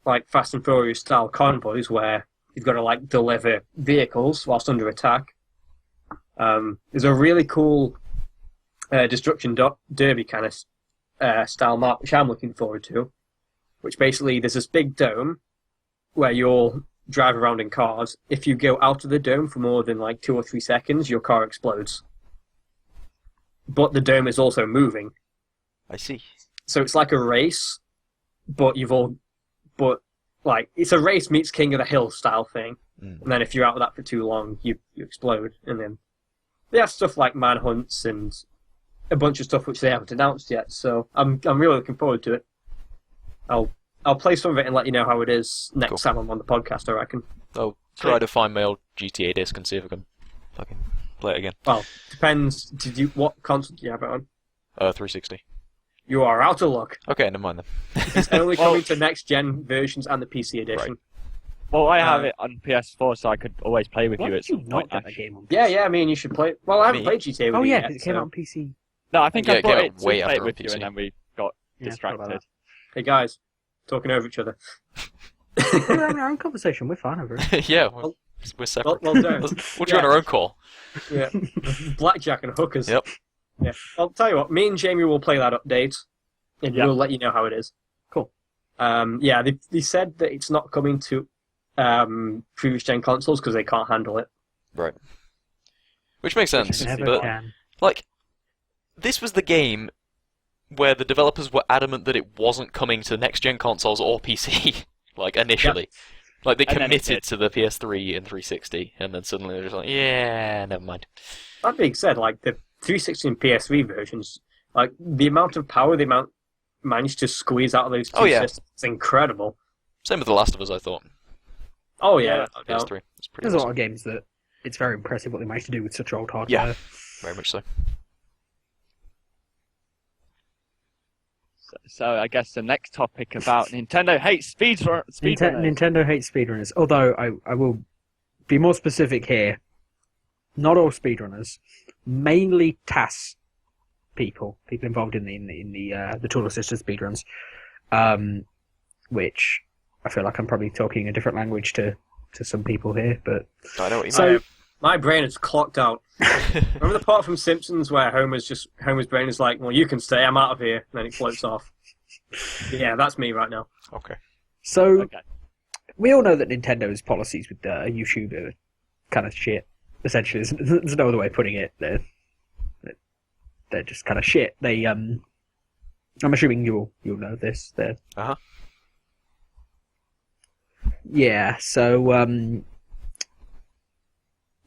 S2: like Fast and Furious style convoys where you've got to like deliver vehicles whilst under attack. There's a really cool Destruction Derby kind of style map which I'm looking forward to. Which basically there's this big dome where you'll drive around in cars. If you go out of the dome for more than like 2 or 3 seconds, your car explodes. But the dome is also moving.
S3: I see.
S2: So it's like a race, but like it's a race meets King of the Hill style thing.
S3: Mm.
S2: And then if you're out of that for too long, you explode. And then they have stuff like manhunts and a bunch of stuff which they haven't announced yet. So I'm really looking forward to it. I'll play some of it and let you know how it is next
S3: Cool.
S2: time I'm on the podcast, I reckon.
S3: I'll try to find my old GTA disc and see if I can fucking play it again.
S2: Well, depends. What console do you have it on?
S3: 360.
S2: You are out of luck.
S3: Okay, never mind then.
S2: It's only coming to next-gen versions and the PC edition.
S3: Right.
S4: Well, I have it on PS4, so I could always play with
S1: Why
S4: you
S1: did
S4: at
S1: you
S4: some
S1: not
S4: point.
S1: get that game on?
S2: Yeah, I mean, you should play. Well, I haven't
S3: Me?
S2: played GTA with
S1: Oh
S2: you
S1: yeah,
S2: yet,
S1: 'cause it came
S2: so-
S1: out on PC.
S4: No, I think
S3: Yeah,
S4: I
S3: it
S4: bought
S3: came
S4: it
S3: out
S4: to
S3: way
S4: play
S3: after
S4: it
S3: on
S4: with you,
S3: PC.
S4: and then we got
S1: Yeah, sorry about
S4: distracted.
S2: Hey guys, talking over each other.
S1: We're having our own conversation. We're fine over it.
S3: Yeah,
S2: Well-
S3: we're separate.
S2: well done.
S3: We'll join our own call.
S2: Yeah, blackjack and hookers.
S3: Yep.
S2: Yeah, I'll tell you what. Me and Jamie will play that update, and
S4: Yep.
S2: we'll let you know how it is.
S1: Cool.
S2: Yeah, they said that it's not coming to previous gen consoles because they can't handle it.
S3: Right. Which makes sense.
S1: Never
S3: But,
S1: can.
S3: like, this was the game where the developers were adamant that it wasn't coming to next-gen consoles or PC, like, initially. Like, they
S4: And then it
S3: committed
S4: did.
S3: to the PS3 and 360, and then suddenly they're just like, yeah, never mind.
S2: That being said, like the 360 and PS3 versions, like the amount of power they managed to squeeze out of those two
S3: Oh, yeah.
S2: systems is incredible.
S3: Same with The Last of Us, I thought.
S2: Oh yeah,
S4: Yeah,
S2: no doubt.
S3: PS3. It's pretty
S1: There's a lot
S3: awesome.
S1: of games that it's very impressive what they managed to do with such old hardware.
S3: Yeah. Very much so.
S4: So I guess the next topic about Nintendo hates speedrunners.
S1: Nintendo hates speedrunners. Although I will be more specific here. Not all speedrunners, mainly TAS people involved in the Tool Assisted speedruns, which I feel like I'm probably talking a different language to some people here, but
S3: I know what you
S1: So-
S3: mean.
S2: My brain is clocked out. Remember the part from Simpsons where Homer's brain is like, "Well, you can stay. I'm out of here," and then it floats off. Yeah, that's me right now.
S3: Okay.
S1: so
S4: Okay.
S1: we all know that Nintendo's policies with YouTube are kind of shit. Essentially, there's no other way of putting it. They're just kind of shit. I'm assuming you'll know this.
S3: Uh-huh.
S1: Yeah. So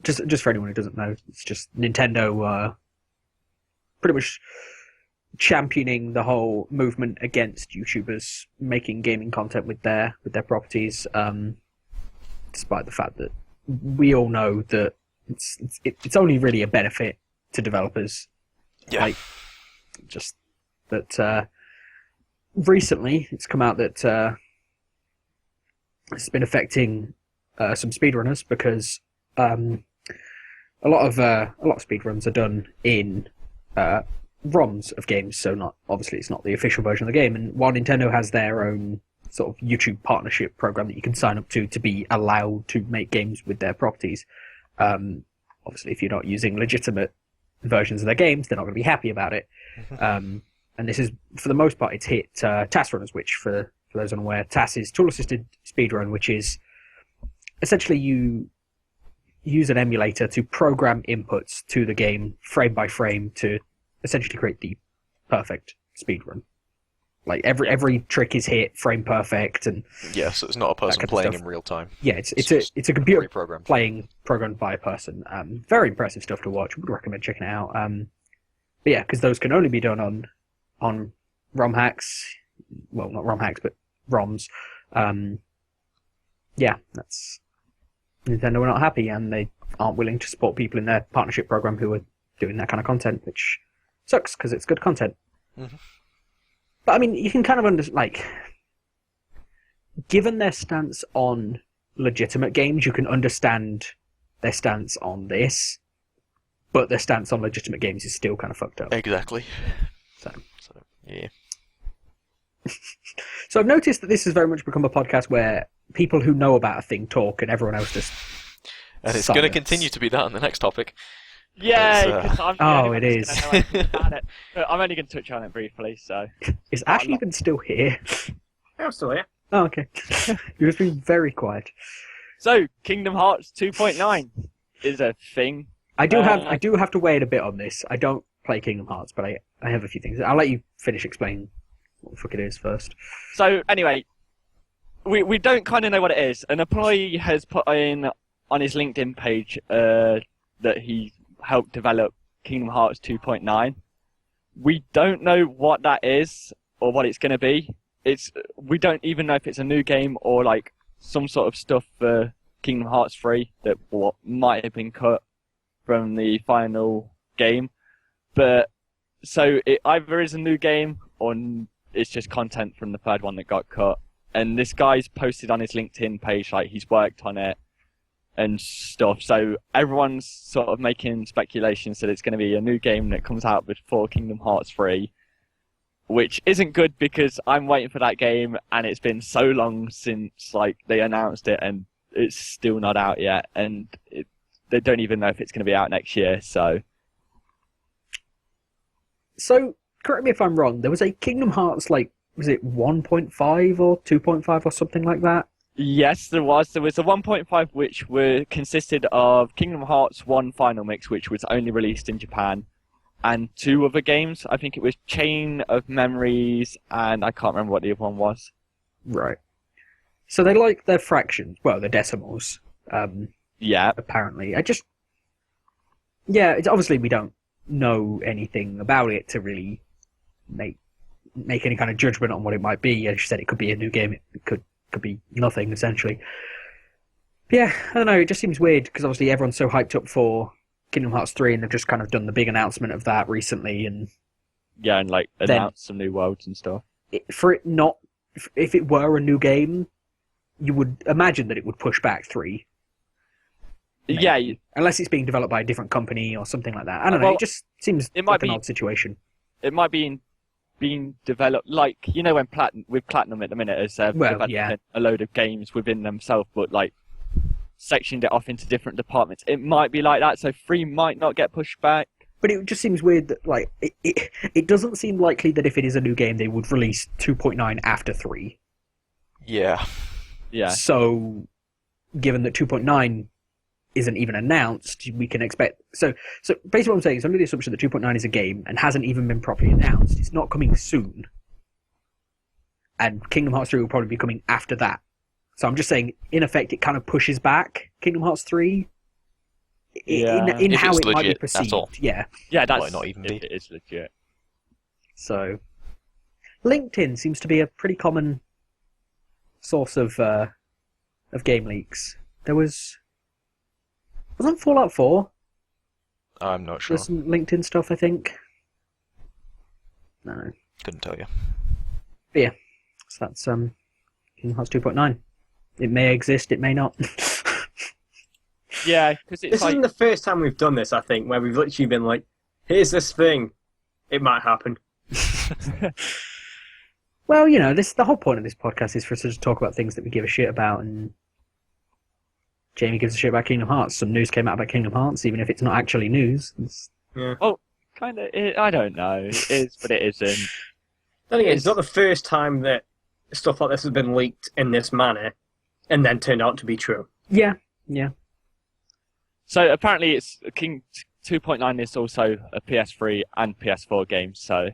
S1: just for anyone who doesn't know, it's just Nintendo pretty much championing the whole movement against YouTubers making gaming content with their properties, despite the fact that we all know that it's only really a benefit to developers.
S3: Yeah.
S1: Like, just that recently it's come out that it's been affecting some speedrunners because a lot of speedruns are done in ROMs of games, so it's not the official version of the game. And while Nintendo has their own sort of YouTube partnership program that you can sign up to be allowed to make games with their properties, obviously if you're not using legitimate versions of their games, they're not going to be happy about it. And this is, for the most part, it's hit TAS runners, which for those unaware, TAS is Tool Assisted Speedrun, which is essentially you use an emulator to program inputs to the game frame by frame to essentially create the perfect speedrun. Like every trick is hit frame perfect, and
S3: Yeah, so it's not a person
S1: kind of
S3: playing
S1: stuff.
S3: in real time.
S1: yeah, it's a computer
S3: Pre-programmed.
S1: programmed by a person. Very impressive stuff to watch. Would recommend checking it out. But yeah, because those can only be done on ROM hacks. Well, not ROM hacks, but ROMs. Yeah, that's Nintendo are not happy, and they aren't willing to support people in their partnership program who are doing that kind of content, which sucks because it's good content.
S3: Mhm.
S1: But I mean, you can kind of given their stance on legitimate games, you can understand their stance on this, but their stance on legitimate games is still kind of fucked up.
S3: Exactly.
S1: So,
S3: Yeah.
S1: so I've noticed that this has very much become a podcast where people who know about a thing talk, and everyone else just
S3: And it's going to
S1: silence.
S3: continue to be that on the next topic.
S4: Yeah,
S3: It's,
S4: 'cause I'm the
S1: Oh,
S4: only one
S1: it
S4: who's
S1: is.
S4: gonna know anything about it. But I'm only going to touch on it briefly, so...
S1: Is Ashley even still here?
S2: I'm still here.
S1: Oh, okay. You've been very quiet.
S4: So, Kingdom Hearts 2.9 is a thing.
S1: I do have to weigh in a bit on this. I don't play Kingdom Hearts, but I have a few things. I'll let you finish explaining what the fuck it is first.
S4: So, anyway, we don't kind of know what it is. An employee has put in on his LinkedIn page that he helped develop Kingdom Hearts 2.9. We don't know what that is or what it's going to be. We don't even know if it's a new game or like some sort of stuff for Kingdom Hearts 3 that might have been cut from the final game. But so it either is a new game or it's just content from the third one that got cut. And this guy's posted on his LinkedIn page like he's worked on it and stuff. So everyone's sort of making speculations that it's going to be a new game that comes out before Kingdom Hearts 3, which isn't good because I'm waiting for that game and it's been so long since like they announced it and it's still not out yet, and they don't even know if it's going to be out next year. So
S1: correct me if I'm wrong. There was a Kingdom Hearts was it 1.5 or 2.5 or something like that?
S4: yes, there was. There was a 1.5 which consisted of Kingdom Hearts 1 Final Mix, which was only released in Japan, and 2 other games. I think it was Chain of Memories, and I can't remember what the other one was.
S1: Right. So they like their fractions, well, their decimals.
S4: Yeah.
S1: Apparently, it's obviously we don't know anything about it to really make any kind of judgment on what it might be. As you said, it could be a new game. It could be nothing, essentially. But yeah, I don't know. It just seems weird because obviously everyone's so hyped up for Kingdom Hearts 3, and they've just kind of done the big announcement of that recently, and
S4: Yeah, and like announced some new worlds and stuff.
S1: If it were a new game, you would imagine that it would push back 3. Maybe.
S4: Yeah,
S1: Unless it's being developed by a different company or something like that. I don't know.
S4: Well,
S1: It just seems
S4: it might
S1: like an
S4: be-
S1: odd situation.
S4: it might be being developed like when Platinum at the minute has developed a load of games within themselves, but like sectioned it off into different departments. It might be like that, so 3 might not get pushed back.
S1: But it just seems weird that it doesn't seem likely that if it is a new game, they would release 2.9 after 3.
S3: Yeah.
S4: Yeah.
S1: So, given that 2.9 isn't even announced, we can expect... So basically what I'm saying is under the assumption that 2.9 is a game and hasn't even been properly announced, it's not coming soon. And Kingdom Hearts 3 will probably be coming after that. So I'm just saying, in effect, it kind of pushes back Kingdom Hearts 3 in
S3: If
S1: how
S3: it's
S1: it might be
S3: legit,
S1: perceived.
S3: that's all.
S1: Yeah.
S4: Yeah, that's
S3: Might not even be.
S4: if it is legit.
S1: So, LinkedIn seems to be a pretty common source of game leaks. There wasn't Fallout 4?
S3: I'm not sure.
S1: There's some LinkedIn stuff, I think. No.
S3: Couldn't tell you.
S1: But yeah, so that's Kingdom Hearts 2.9. It may exist, it may not.
S4: Yeah, because it's
S2: This
S4: like
S2: isn't the first time we've done this, I think, where we've literally been like, here's this thing. It might happen.
S1: Well, the whole point of this podcast is for us to just talk about things that we give a shit about, and Jamie gives a shit about Kingdom Hearts. Some news came out about Kingdom Hearts, even if it's not actually news.
S2: Yeah.
S4: kind of. I don't know. It is, but it isn't.
S2: Then again, it's not the first time that stuff like this has been leaked in this manner and then turned out to be true.
S1: Yeah.
S4: So apparently, it's King 2.9 is also a PS3 and PS4 game. So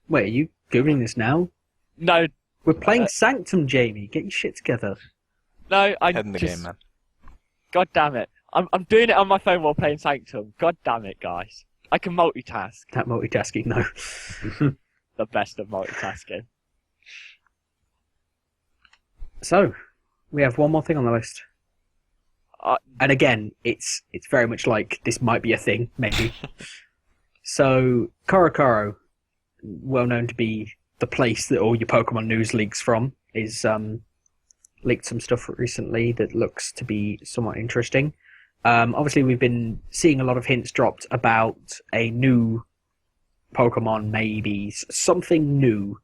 S1: Wait, are you googling this now?
S4: no,
S1: We're playing Sanctum, Jamie. Get your shit together.
S4: I
S3: Head in the
S4: just
S3: game, man.
S4: God damn it! I'm doing it on my phone while playing Sanctum. God damn it, guys! I can multitask.
S1: That multitasking, no.
S4: The best of multitasking.
S1: So, we have one more thing on the list. And again, it's very much like this might be a thing, maybe. So, Korokoro, well known to be the place that all your Pokemon news leaks from, is leaked some stuff recently that looks to be somewhat interesting. Obviously, we've been seeing a lot of hints dropped about a new Pokemon, maybe something new,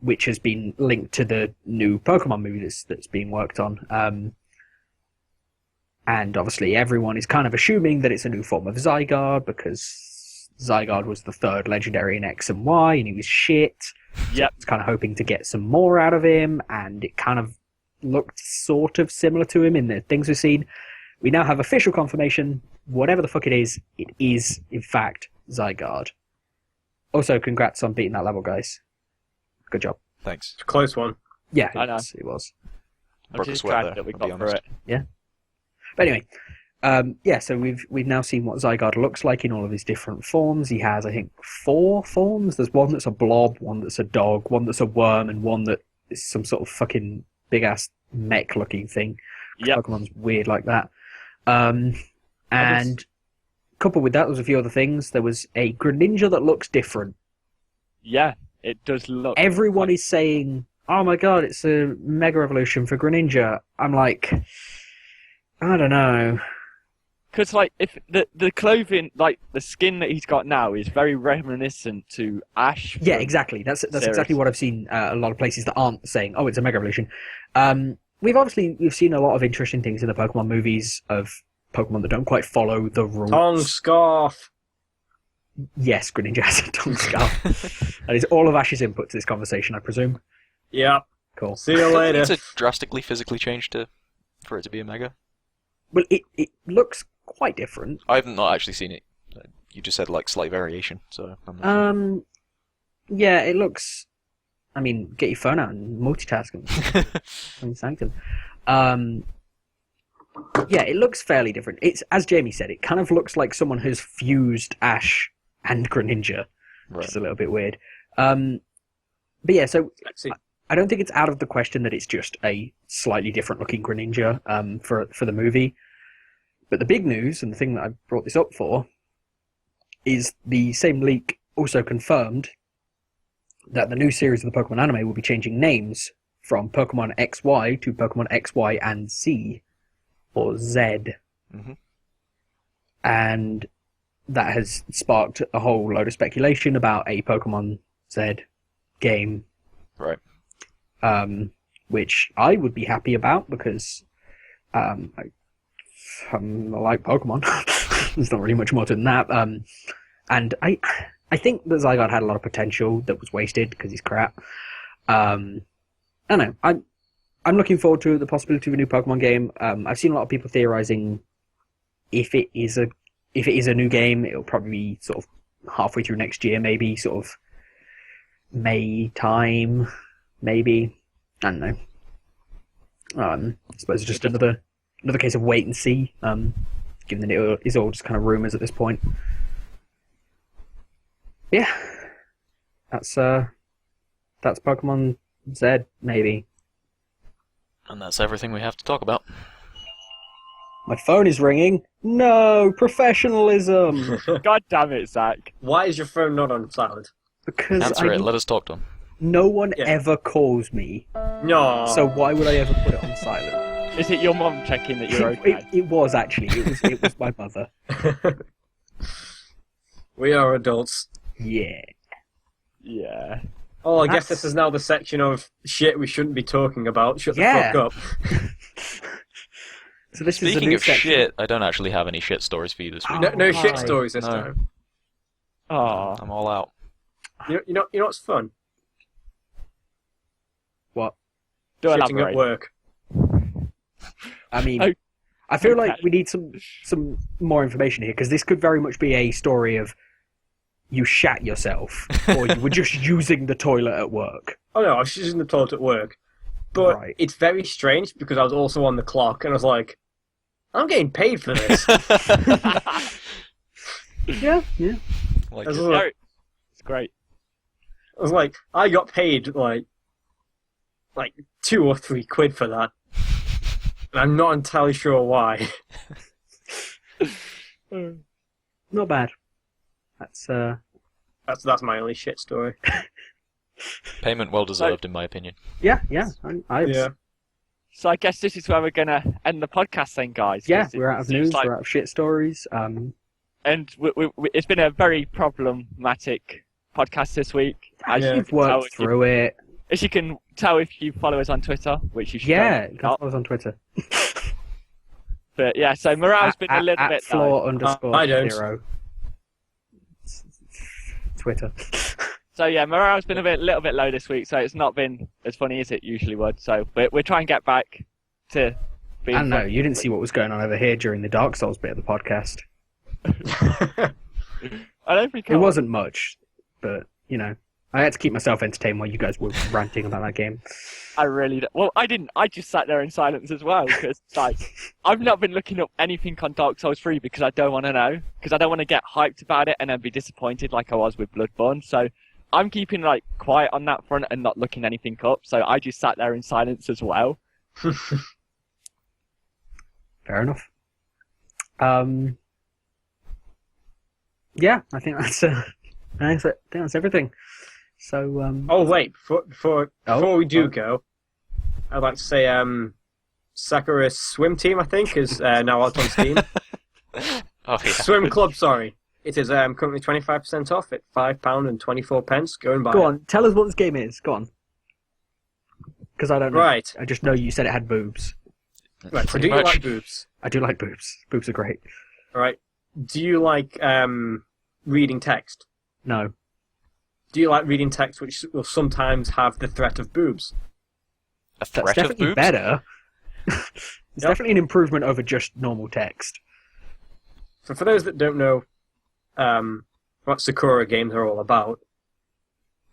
S1: which has been linked to the new Pokemon movie that's being worked on. And obviously everyone is kind of assuming that it's a new form of Zygarde, because Zygarde was the third legendary in X and Y, and he was shit.
S4: Yep.
S1: It's kind of hoping to get some more out of him, and it kind of looked sort of similar to him in the things we've seen. We now have official confirmation, whatever the fuck it is, in fact, Zygarde. Also, congrats on beating that level, guys. Good job.
S3: Thanks.
S2: It's a close one.
S1: Yeah,
S4: I know.
S1: it was.
S4: I'm
S3: Broke a
S4: just
S3: sweat
S4: glad
S3: there,
S4: that we
S3: I'll be
S4: got through
S3: honest.
S4: it.
S1: But anyway, so we've now seen what Zygarde looks like in all of his different forms. He has, I think, 4 forms. There's one that's a blob, one that's a dog, one that's a worm, and one that is some sort of fucking big-ass mech-looking thing.
S4: Yep.
S1: Pokemon's weird like that. And coupled with that, there was a few other things. There was a Greninja that looks different.
S4: Yeah, it does look.
S1: Everyone is saying, "Oh my god, it's a Mega Evolution for Greninja." I'm like, I don't know.
S4: Because, like, if the clothing, like, the skin that he's got now is very reminiscent to Ash.
S1: Yeah, exactly. That's exactly what I've seen a lot of places that aren't saying, "Oh, it's a Mega Evolution." We've seen a lot of interesting things in the Pokemon movies of Pokemon that don't quite follow the rules.
S2: Tongue scarf.
S1: Yes, Greninja has a tongue scarf. That is all of Ash's input to this conversation, I presume.
S2: Yep.
S1: Cool.
S2: See you later.
S3: It's a drastically physically changed for it to be a Mega.
S1: Well, it looks quite different.
S3: I've not actually seen it. You just said like slight variation, so I'm not sure.
S1: Yeah, it looks. I mean, get your phone out and multitask and Sanctum. Yeah, it looks fairly different. It's, as Jamie said, it kind of looks like someone has fused Ash and Greninja, which is a little bit weird. But yeah, so I don't think it's out of the question that it's just a slightly different looking Greninja for the movie. But the big news, and the thing that I brought this up for, is the same leak also confirmed that the new series of the Pokemon anime will be changing names from Pokemon XY to Pokemon XY and Z, or Z.
S3: Mm-hmm.
S1: And that has sparked a whole load of speculation about a Pokemon Z game.
S3: Right.
S1: Which I would be happy about because I like Pokemon. There's not really much more to than that. And I think that Zygarde had a lot of potential that was wasted because he's crap. I don't know. I'm looking forward to the possibility of a new Pokemon game. I've seen a lot of people theorizing if it is a new game, it'll probably be sort of halfway through next year, maybe sort of May time, maybe. I don't know. I suppose it's just another case of wait and see. Given that it is all just kind of rumors at this point. Yeah, that's Pokemon Z, maybe.
S3: And that's everything we have to talk about.
S1: My phone is ringing. No, professionalism.
S4: God damn it, Zach.
S2: Why is your phone not on silent?
S1: Because
S3: Answer it. Let us talk to him.
S1: no one ever calls me,
S2: No.
S1: so why would I ever put it on silent?
S4: Is it your mum checking that you're okay?
S1: It was actually. It was my mother.
S2: We are adults.
S1: Yeah.
S4: Yeah.
S2: Oh, I guess this is now the section of shit we shouldn't be talking about. Shut the
S1: Yeah.
S2: fuck up.
S1: So this is a
S3: Speaking
S1: new
S3: of
S1: section.
S3: shit, I don't actually have any shit stories for you this week.
S2: No shit
S1: Hi.
S2: stories this
S3: No.
S2: time.
S4: Oh.
S3: I'm all out.
S2: You know what's fun?
S1: What?
S4: Do
S2: Shitting
S4: elaborate.
S2: at work.
S1: I mean,
S4: Oh,
S1: I feel like
S4: okay.
S1: we need some more information here because this could very much be a story of you shat yourself or you were just using the toilet at work.
S2: Oh no, I was using the toilet at work. But
S1: Right.
S2: it's very strange because I was also on the clock and I was like, I'm getting paid for this.
S1: Yeah.
S3: Like
S2: I was
S3: it.
S4: No,
S2: like,
S4: it's great.
S2: I got paid like 2 or 3 quid for that. And I'm not entirely sure why.
S1: Not bad. That's
S2: That's my only shit story.
S3: Payment well deserved, in my opinion.
S1: yeah. I
S2: Yeah.
S4: So I guess this is where we're going to end the podcast then, guys. 'cause
S1: Yeah,
S4: it
S1: we're out of
S4: seems
S1: news.
S4: like-
S1: We're out of shit stories.
S4: And it's been a very problematic podcast this week. As
S2: Yeah.
S4: you
S1: You've
S4: can tell
S1: worked
S4: if you-
S1: through it.
S4: As you can tell if you follow us on Twitter, which you should.
S1: Yeah,
S4: don't.
S1: I was on Twitter.
S4: But yeah, so morale's been a little
S1: at
S4: bit
S1: floor
S4: low.
S1: underscore
S2: I don't.
S1: 0. Twitter.
S4: So yeah, morale's been a little bit low this week, so it's not been as funny as it usually would. So we're trying to get back to being.
S1: I don't know.
S4: funny.
S1: You didn't see what was going on over here during the Dark Souls bit of the podcast.
S4: I don't think
S1: It wasn't much, but you know, I had to keep myself entertained while you guys were ranting about that game.
S4: I really don't. Well, I didn't. I just sat there in silence as well because, like, I've not been looking up anything on Dark Souls 3 because I don't want to know. Because I don't want to get hyped about it and then be disappointed like I was with Bloodborne. So I'm keeping, like, quiet on that front and not looking anything up. So I just sat there in silence as well.
S1: Fair enough. yeah, I think that's I think that's everything. So
S2: Oh wait, before we do
S1: oh.
S2: go, I'd like to say Sakura's swim team, I think, is now out on Steam.
S3: Oh yeah.
S2: Swim Club, sorry. It is currently 25% off at £5.24. Go and buy
S1: Go
S2: it.
S1: on, tell us what this game is. Go on. Because I don't know.
S2: Right.
S1: I just know you said it had boobs.
S2: Right, so
S3: Pretty
S2: do you
S3: much.
S2: like boobs?
S1: I do like boobs. Boobs are great.
S2: Alright. Do you like reading text?
S1: No.
S2: Do you like reading text which will sometimes have the threat of boobs?
S3: A
S1: That's
S3: threat of
S1: definitely
S3: boobs?
S1: better. It's
S2: Yep.
S1: definitely an improvement over just normal text.
S2: So for those that don't know what Sakura games are all about,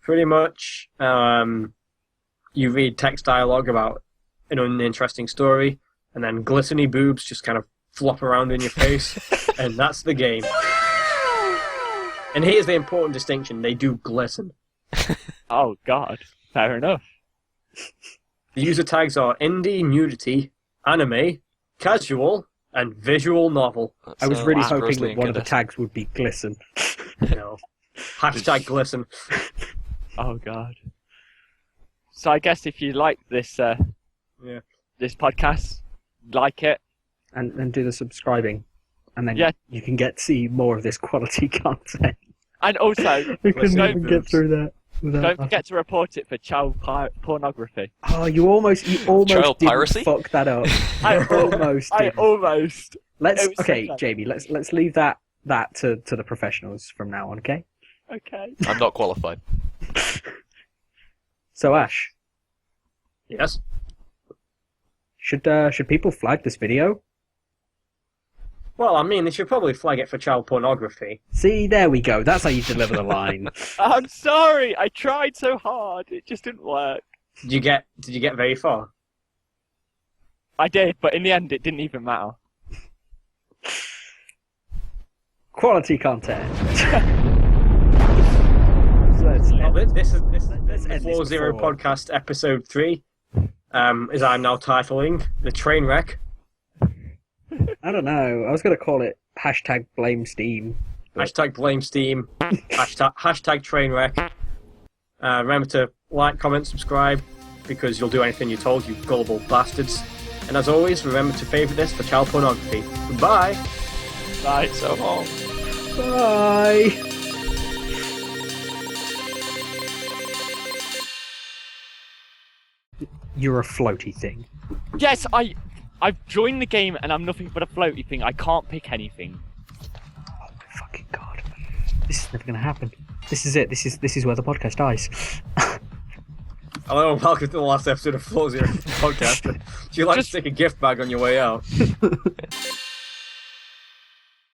S2: pretty much you read text dialogue about an uninteresting story, and then glistening boobs just kind of flop around in your face, and that's the game. And here's the important distinction, they do glisten.
S4: Oh God, fair enough.
S2: The user tags are indie, nudity, anime, casual, and visual novel.
S1: I was really
S3: That's
S1: hoping
S3: grossly
S1: that one of the
S3: incandescent.
S1: tags would be glisten.
S2: You know, hashtag glisten.
S4: Oh God. So I guess if you like this,
S2: Yeah.
S4: this podcast, like it.
S1: And do the subscribing. And then
S4: Yeah.
S1: you can get to see more of this quality content.
S4: And also,
S1: I couldn't
S2: Glisten
S1: even get
S2: boobs.
S1: through that. without
S4: don't forget to report it for child pornography.
S1: Oh, you almost
S3: Child
S1: didn't
S3: piracy?
S1: fuck that up.
S4: I
S1: almost
S4: I
S1: didn't.
S4: almost.
S1: Let's
S4: it was so
S1: okay,
S4: close.
S1: Jamie. Let's leave that to the professionals from now on. Okay.
S4: Okay.
S3: I'm not qualified.
S1: So Ash,
S2: Yes.
S1: should people flag this video?
S2: Well, I mean, they should probably flag it for child pornography.
S1: See, there we go. That's how you deliver the line.
S4: I'm sorry. I tried so hard. It just didn't work.
S2: Did you get very far?
S4: I did, but in the end, it didn't even matter.
S1: Quality content. So let's
S2: Well, this is
S1: Let's
S2: the
S1: end
S2: Floor
S1: this
S2: Zero
S1: before-
S2: podcast episode 3, as I'm now titling the train wreck.
S1: I don't know. I was gonna call it #blame Steam.
S2: Hashtag blame Steam. hashtag train wreck. Remember to like, comment, subscribe, because you'll do anything you're told, you gullible bastards. And as always, remember to favourite this for child pornography. Goodbye.
S4: Right.
S3: So long.
S1: Bye. You're a floaty thing.
S4: Yes, I've joined the game and I'm nothing but a floaty thing. I can't pick anything.
S1: Oh my fucking god. This is never gonna happen. This is it. This is where the podcast dies.
S2: Hello and welcome to the last episode of Floor Zero podcast. Do you like to take a gift bag on your way out?